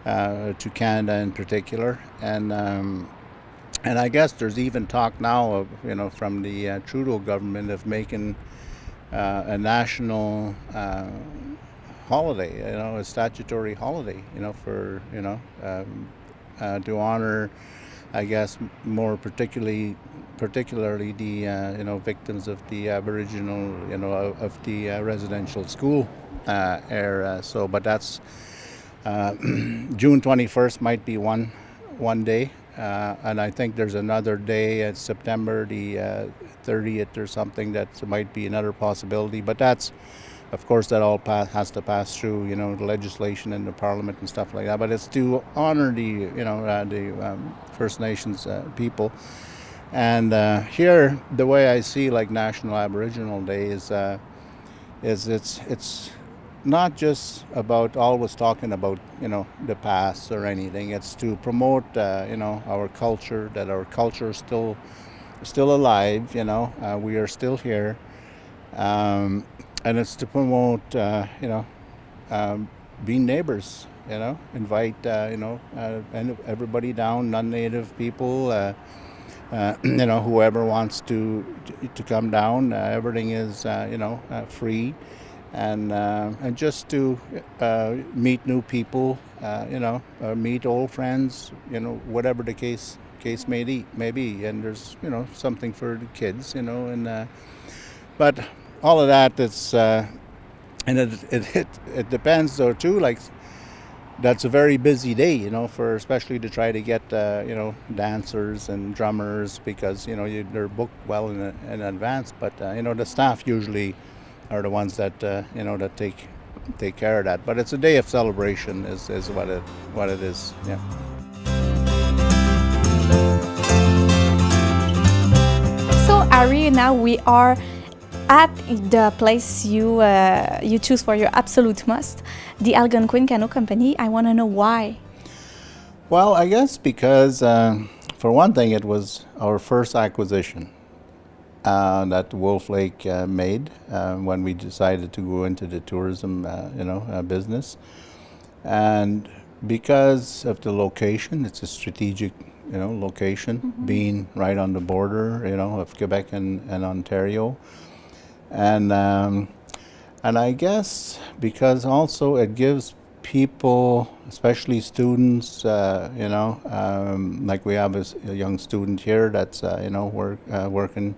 to Canada in particular, and I guess there's even talk now of from the Trudeau government of making a national holiday, a statutory holiday, for to honor, I guess, more particularly the victims of the Aboriginal, of the residential school era. So, but that's June 21st might be one day, and I think there's another day at September the 30th or something that might be another possibility. But that's, of course, that all has to pass through, the legislation and the Parliament and stuff like that. But it's to honor the, the First Nations people. And here, the way I see National Aboriginal Day is it's not just about always talking about the past or anything. It's to promote our culture, that our culture is still alive. We are still here. And it's to promote, being neighbors, invite, everybody down, non-native people, whoever wants to come down. Everything is, free, and just to meet new people, meet old friends, whatever the case may be. And there's, something for the kids, and but all of that, it's and it depends though too. that's a very busy day, for especially to try to get dancers and drummers because they're booked well in advance. But the staff usually are the ones that that take care of that. But it's a day of celebration, is what it is. Yeah. So, Ari, now we are at the place you choose for your absolute must, the Algonquin Canoe Company. I want to know why. Well, I guess because, for one thing, it was our first acquisition that Wolf Lake made when we decided to go into the tourism, business. And because of the location, it's a strategic, location, being right on the border, of Quebec and Ontario. And I guess because also it gives people, especially students, like we have a young student here that's working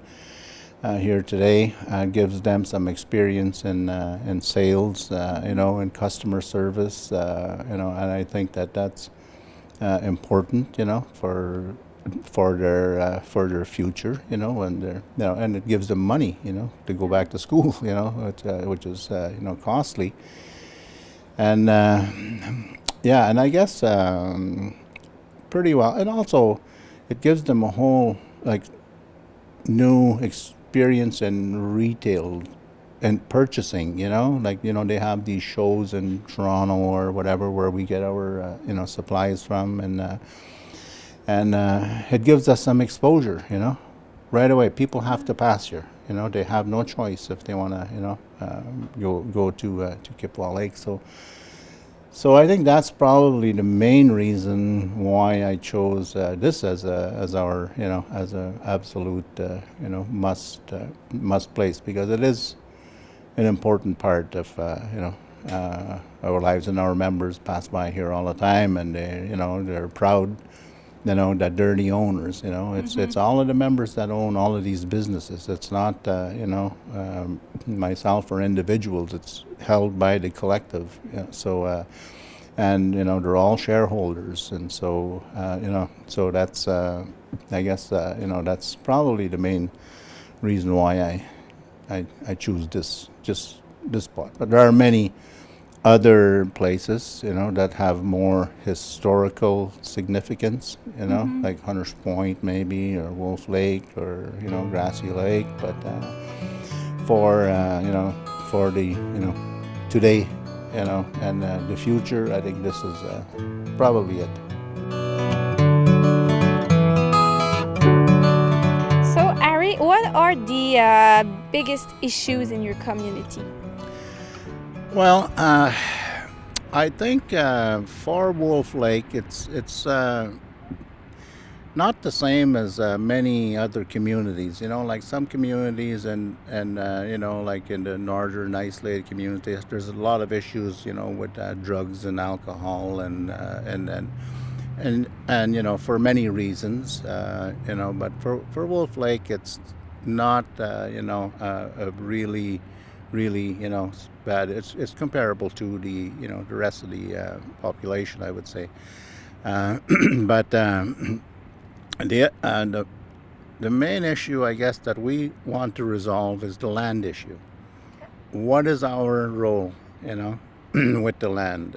here today, gives them some experience in sales, in customer service, and I think that's important, for their future, and and it gives them money, to go back to school, which is costly, and and I guess pretty well, and also it gives them a whole new experience in retail and purchasing, they have these shows in Toronto or whatever where we get our supplies from, and it gives us some exposure, right away. People have to pass here, they have no choice if they want to, go to Kipwa Lake. So I think that's probably the main reason why I chose this as our, as a absolute, must place, because it is an important part of, our lives, and our members pass by here all the time, and they're proud, that they're the owners. It's all of the members that own all of these businesses. It's not myself or individuals. It's held by the collective. So and they're all shareholders, and so so that's I guess that's probably the main reason why I choose this spot. But there are many other places, that have more historical significance, like Hunter's Point maybe, or Wolf Lake, or, Grassy Lake. But for the, today, and the future, I think this is probably it. So, Ari, what are the biggest issues in your community? Well, I think for Wolf Lake, it's not the same as many other communities. Like some communities, and like in the northern isolated communities, there's a lot of issues, with drugs and alcohol, and for many reasons, But for Wolf Lake, it's not a really bad. It's comparable to the the rest of the population, I would say. But the main issue, I guess, that we want to resolve is the land issue. What is our role, with the land?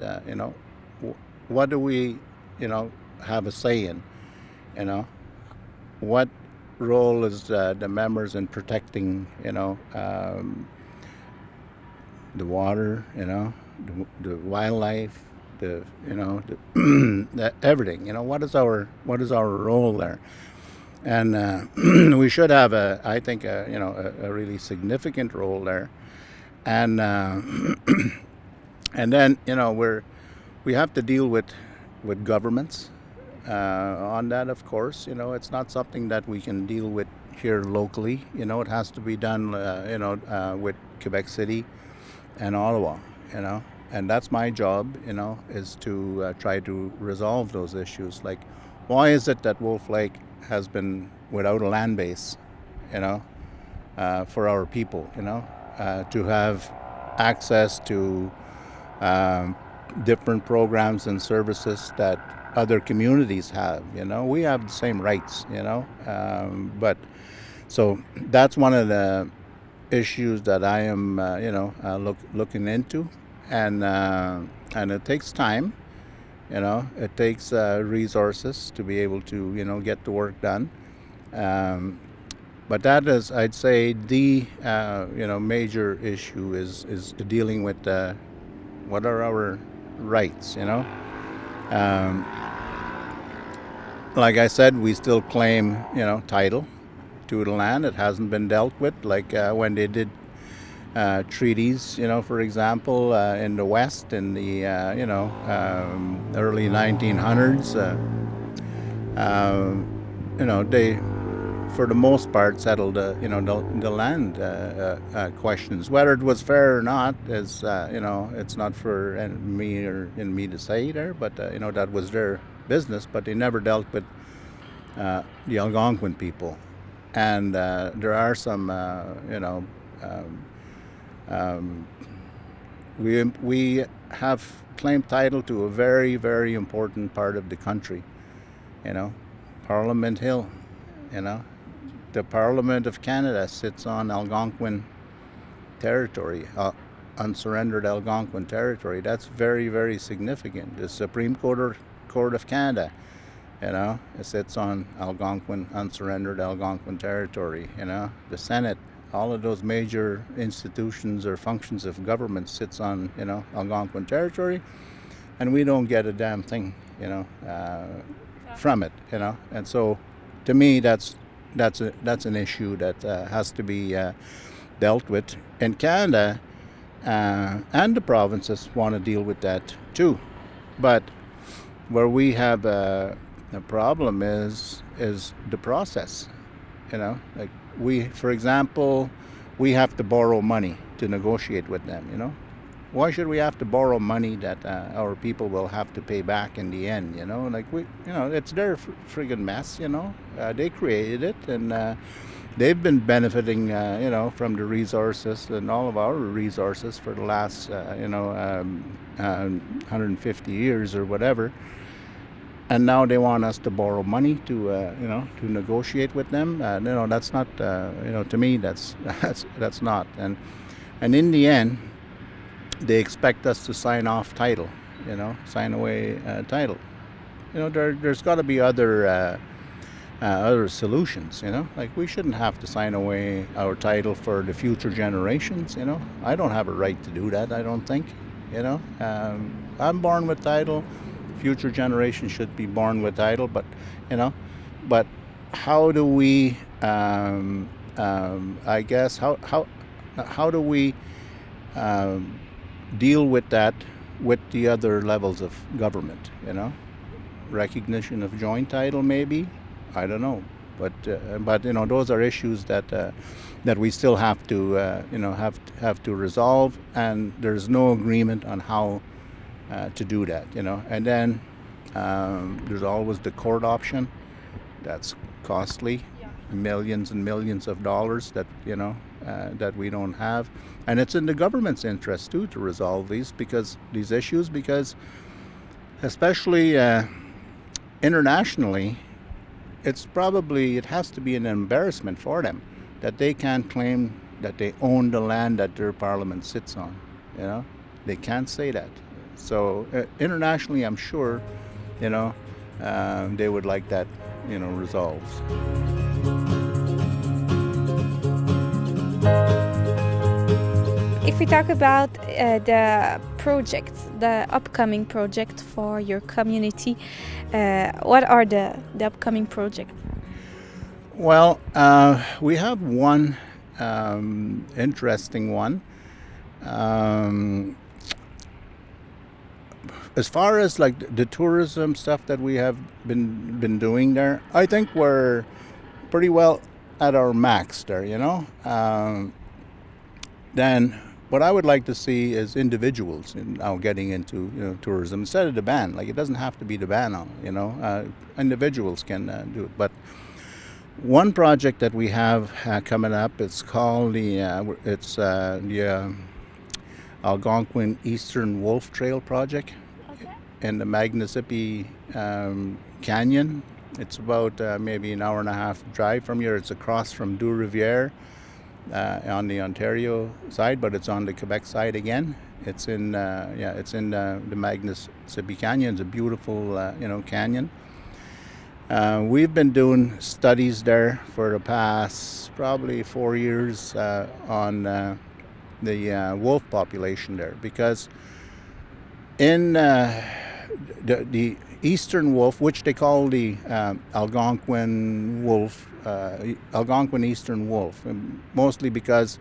What do we, have a say in? What role is the members in protecting, the water, the wildlife, the everything. What is our role there? And we should have I think a really significant role there. And and then we have to deal with governments on that. Of course, it's not something that we can deal with here locally. It has to be done with Quebec City and Ottawa, and that's my job, is to try to resolve those issues. Like, why is it that Wolf Lake has been without a land base, for our people, to have access to different programs and services that other communities have. We have the same rights. But so that's one of the issues that I am, looking into, and it takes time. It takes resources to be able to, get the work done. But that is, I'd say, the major issue is dealing with what are our rights. Like I said, we still claim title to the land. It hasn't been dealt with, like when they did treaties, for example, in the West in the early 1900s. They, for the most part, settled the land questions. Whether it was fair or not is it's not for me to say there, but that was their business. But they never dealt with the Algonquin people, and there are some we have claimed title to a very, very important part of the country. Parliament Hill. The Parliament of Canada sits on Algonquin territory, unsurrendered Algonquin territory. That's very, very significant. The Supreme Court of Canada, it sits on Algonquin, unsurrendered Algonquin territory. The Senate, all of those major institutions or functions of government sits on, Algonquin territory, and we don't get a damn thing, from it, And so, to me, that's an issue that has to be dealt with. And Canada and the provinces want to deal with that too, but where we have a problem is the process. Like for example, we have to borrow money to negotiate with them. Why should we have to borrow money that our people will have to pay back in the end? It's their friggin' mess. They created it, and they've been benefiting, from the resources and all of our resources for the last, 150 years or whatever. And now they want us to borrow money to negotiate with them. That's not, to me, that's not. And in the end, they expect us to sign off title, sign away title. There's got to be other solutions, like we shouldn't have to sign away our title for the future generations. I don't have a right to do that, I don't think. I'm born with title. Future generations should be born with title, but how do we I guess how do we deal with that with the other levels of government? Recognition of joint title, maybe, I don't know, but those are issues that we still have to have to resolve, and there's no agreement on how to do that. And then there's always the court option. That's costly, millions and millions of dollars that that we don't have, and it's in the government's interest too to resolve these issues, because especially internationally, it has to be an embarrassment for them that they can't claim that they own the land that their parliament sits on. They can't say that. So internationally, I'm sure they would like that resolved. If we talk about the project, the upcoming project for your community, what are the upcoming projects? Well, we have one interesting one. As far as like the tourism stuff that we have been doing there, I think we're pretty well at our max there. Then what I would like to see is individuals now getting into tourism instead of the ban. Like, it doesn't have to be the ban on. Individuals can do it. But one project that we have coming up, it's called Algonquin Eastern Wolf Trail project Okay. in the Mississippi Canyon. It's about maybe an hour and a half drive from here. It's across from Deux Rivières on the Ontario side, but it's on the Quebec side again. It's in the Mississippi Canyon. It's a beautiful canyon. We've been doing studies there for the past probably 4 years on the wolf population there, because in the eastern wolf, which they call the Algonquin wolf, Algonquin eastern wolf, mostly because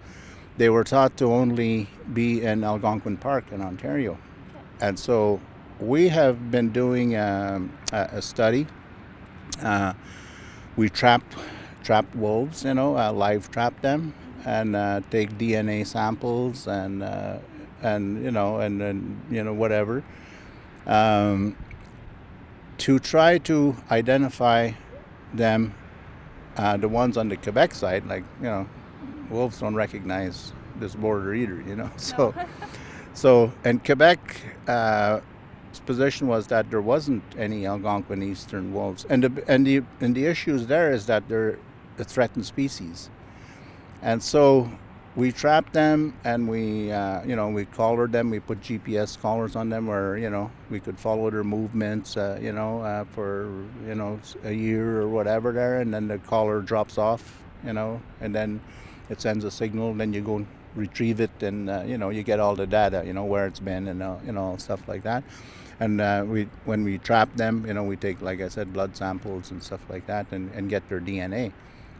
they were thought to only be in Algonquin Park in Ontario. And so we have been doing a study. We trapped wolves, live trap them, and take DNA samples and whatever, to try to identify them. The ones on the Quebec side, wolves don't recognize this border either, So and Quebec. Position was that there wasn't any Algonquin eastern wolves, and the issues there is that they're a threatened species, and so we trapped them and we collared them. We put GPS collars on them where we could follow their movements, for a year or whatever there, and then the collar drops off, and then it sends a signal. And then you go and retrieve it, and you get all the data, where it's been, and all stuff like that. And when we trap them, we take, like I said, blood samples and stuff like that, and get their DNA.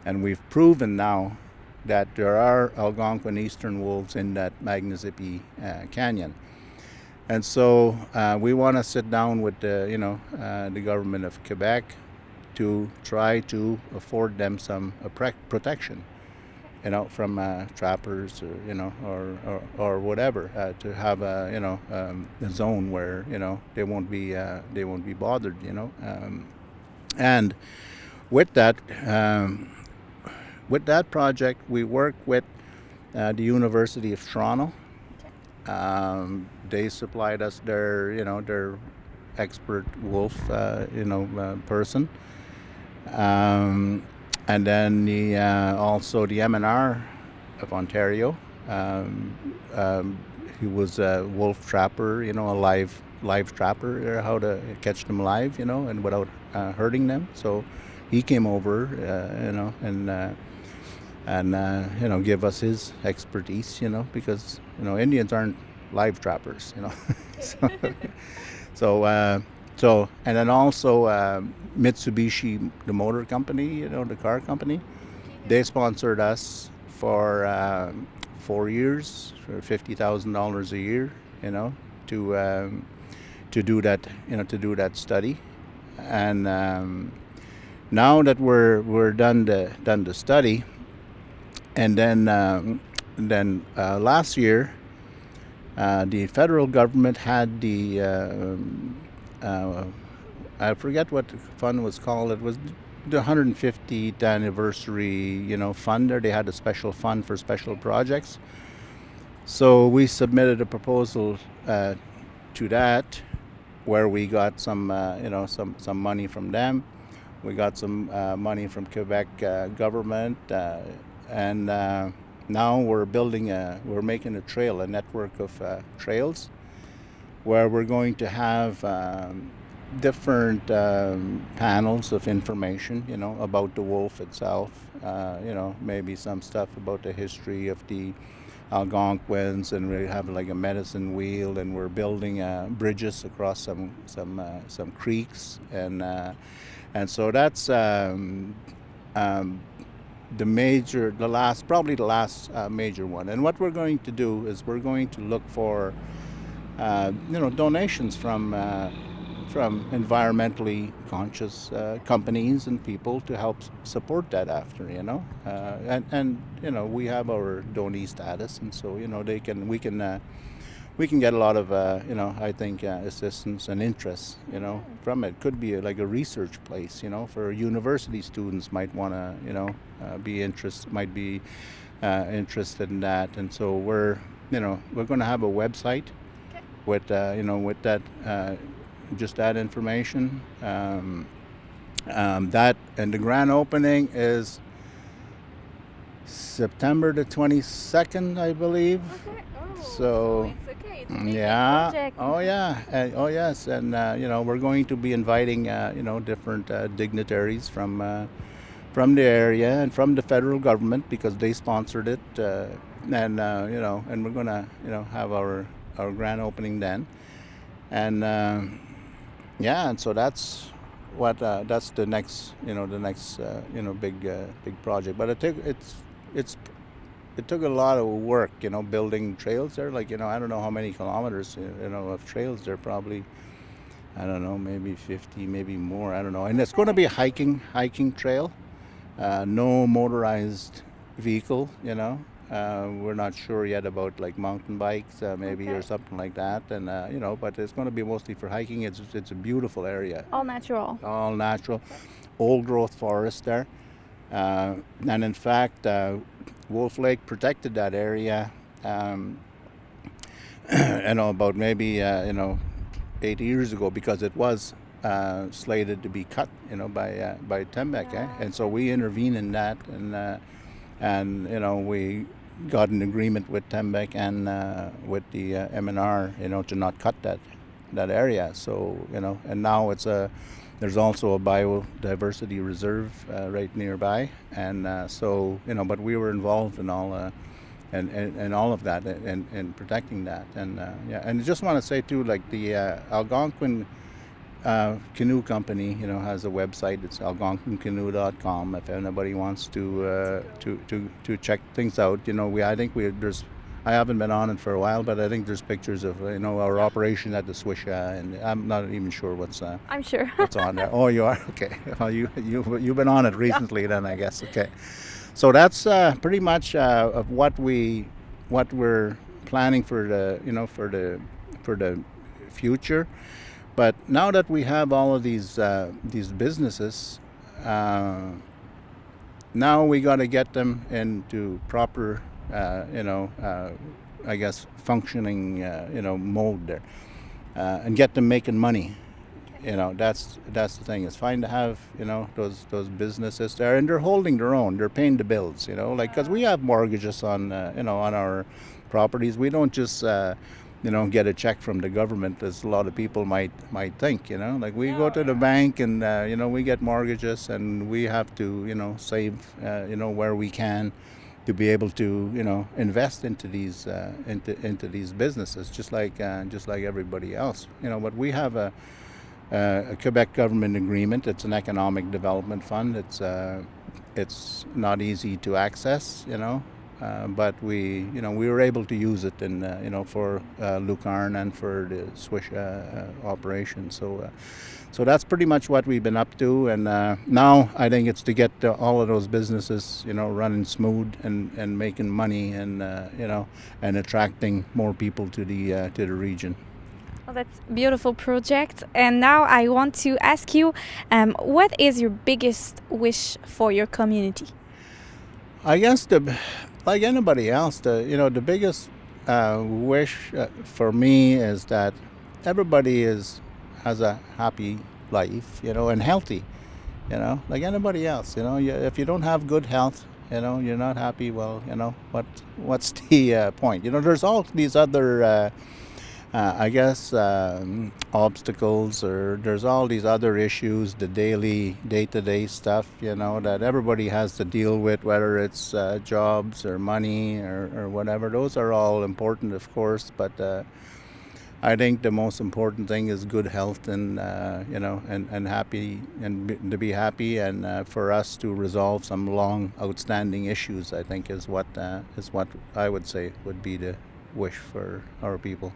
And we've proven now that there are Algonquin eastern wolves in that Mississippi Canyon. And so we want to sit down with the government of Quebec to try to afford them some protection, from trappers, or whatever, to have a zone where they won't be bothered, and with that project, we work with the University of Toronto. They supplied us their expert wolf person. And then also the MNR of Ontario. He was a wolf trapper, a live trapper, how to catch them live, and without hurting them. So he came over, and give us his expertise, because Indians aren't live trappers, So and then also Mitsubishi, the motor company, the car company, they sponsored us for 4 years for $50,000 a year, to do that study. And now that we're done the study, and then last year the federal government had the I forget what the fund was called. It was the 150th anniversary, fund there. They had a special fund for special projects. So we submitted a proposal to that, where we got some money from them. We got some money from Quebec government, and now we're making a trail, a network of trails, where we're going to have different panels of information, about the wolf itself, maybe some stuff about the history of the Algonquins, and we have like a medicine wheel, and we're building bridges across some creeks, and so that's the last major one. And what we're going to do is we're going to look for donations from environmentally conscious companies and people to help support that after, and we have our donee status, and so we can get a lot of I think assistance and interest from it. Could be like a research place, for university students might want to be interested in that, and so we're going to have a website with with that just that information. That and the grand opening is September the 22nd, I believe. Okay. Oh, So, it's okay. It's a big yeah. project. Oh yeah. Oh yes. And we're going to be inviting different dignitaries from the area and from the federal government because they sponsored it. And we're gonna have our grand opening then. And and so that's what that's the next big project. But it took a lot of work, building trails there. Like, I don't know how many kilometers, of trails there. Probably, I don't know, maybe 50, maybe more. I don't know. And it's going to be a hiking trail, no motorized vehicle. We're not sure yet about like mountain bikes, maybe or something like that. And but it's going to be mostly for hiking. It's a beautiful area, All natural. all natural, old growth forest there. And in fact, Wolf Lake protected that area, about maybe 8 years ago because it was slated to be cut, by Tembec, and so we intervened in that, and we got an agreement with Tembec and with the MNR, to not cut that area. So and now there's also a biodiversity reserve right nearby, and but we were involved in all and all of that and protecting that, and and I just want to say too, like the Algonquin Canoe Company, has a website. It's algonquincanoe.com. If anybody wants to check things out, I haven't been on it for a while, but I think there's pictures of our operation at the Chez, and I'm not even sure what's I'm sure. what's on there. Oh, you are? Okay. Well, you've been on it recently, then, I guess. Okay. So that's pretty much of what we're planning for the future. But now that we have all of these businesses, now we got to get them into proper, I guess, functioning, mold there, and get them making money. That's the thing. It's fine to have those businesses there, and they're holding their own. They're paying the bills. Because we have mortgages on on our properties. We don't just get a check from the government, as a lot of people might think. Like we go to the bank and we get mortgages, and we have to save where we can to be able to invest into these these businesses, just like everybody else. But we have a Quebec government agreement. It's an economic development fund. It's not easy to access, but we were able to use it in for Lucarne and for the Swish operation. So that's pretty much what we've been up to, and now I think it's to get all of those businesses running smooth and making money, and and attracting more people to the region. Well, that's a beautiful project. And now I want to ask you, what is your biggest wish for your community? I guess like anybody else, the biggest wish for me is that everybody has a happy life, and healthy, like anybody else. If you don't have good health, you're not happy. Well, what's the point? There's all these other I guess obstacles, or there's all these other issues, the day-to-day stuff, that everybody has to deal with, whether it's jobs or money or whatever. Those are all important, of course, but I think the most important thing is good health, and and happy, and to be happy, and for us to resolve some long outstanding issues, I think is what I would say would be the wish for our people.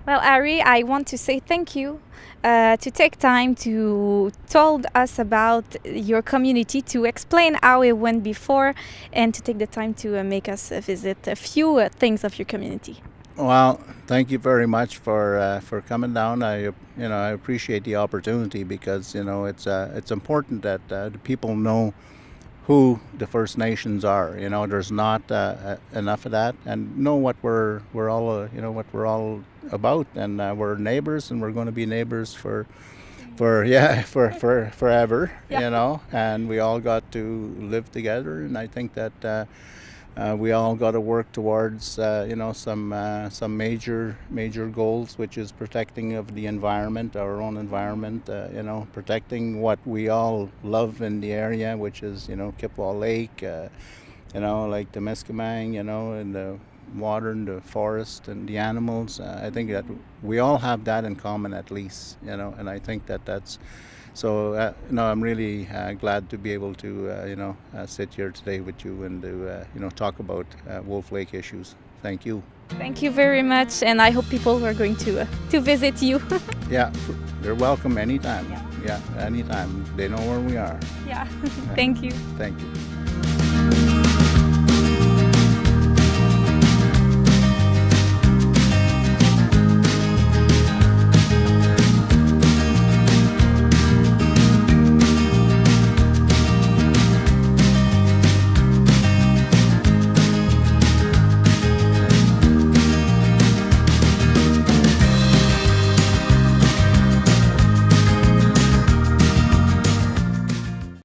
Well, Ari, I want to say thank you to take time to told us about your community, to explain how it went before, and to take the time to make us visit a few things of your community. Well, thank you very much for coming down. I appreciate the opportunity, because it's important that the people know who the First Nations are. You know, there's not enough of that, and know what we're all what we're all about, and we're neighbors, and we're going to be neighbors for forever. Yeah. You know, and we all got to live together, and I think that. We all got to work towards, some major goals, which is protecting of the environment, our own environment. Protecting what we all love in the area, which is, Kipwall Lake, like the Miskamang, and the water and the forest and the animals. I think that we all have that in common, at least, and I think that that's. So, I'm really glad to be able to, sit here today with you and to, talk about Wolf Lake issues. Thank you. Thank you very much, and I hope people are going to visit you. Yeah, they're welcome anytime. Yeah, anytime. They know where we are. Yeah, thank you. Thank you.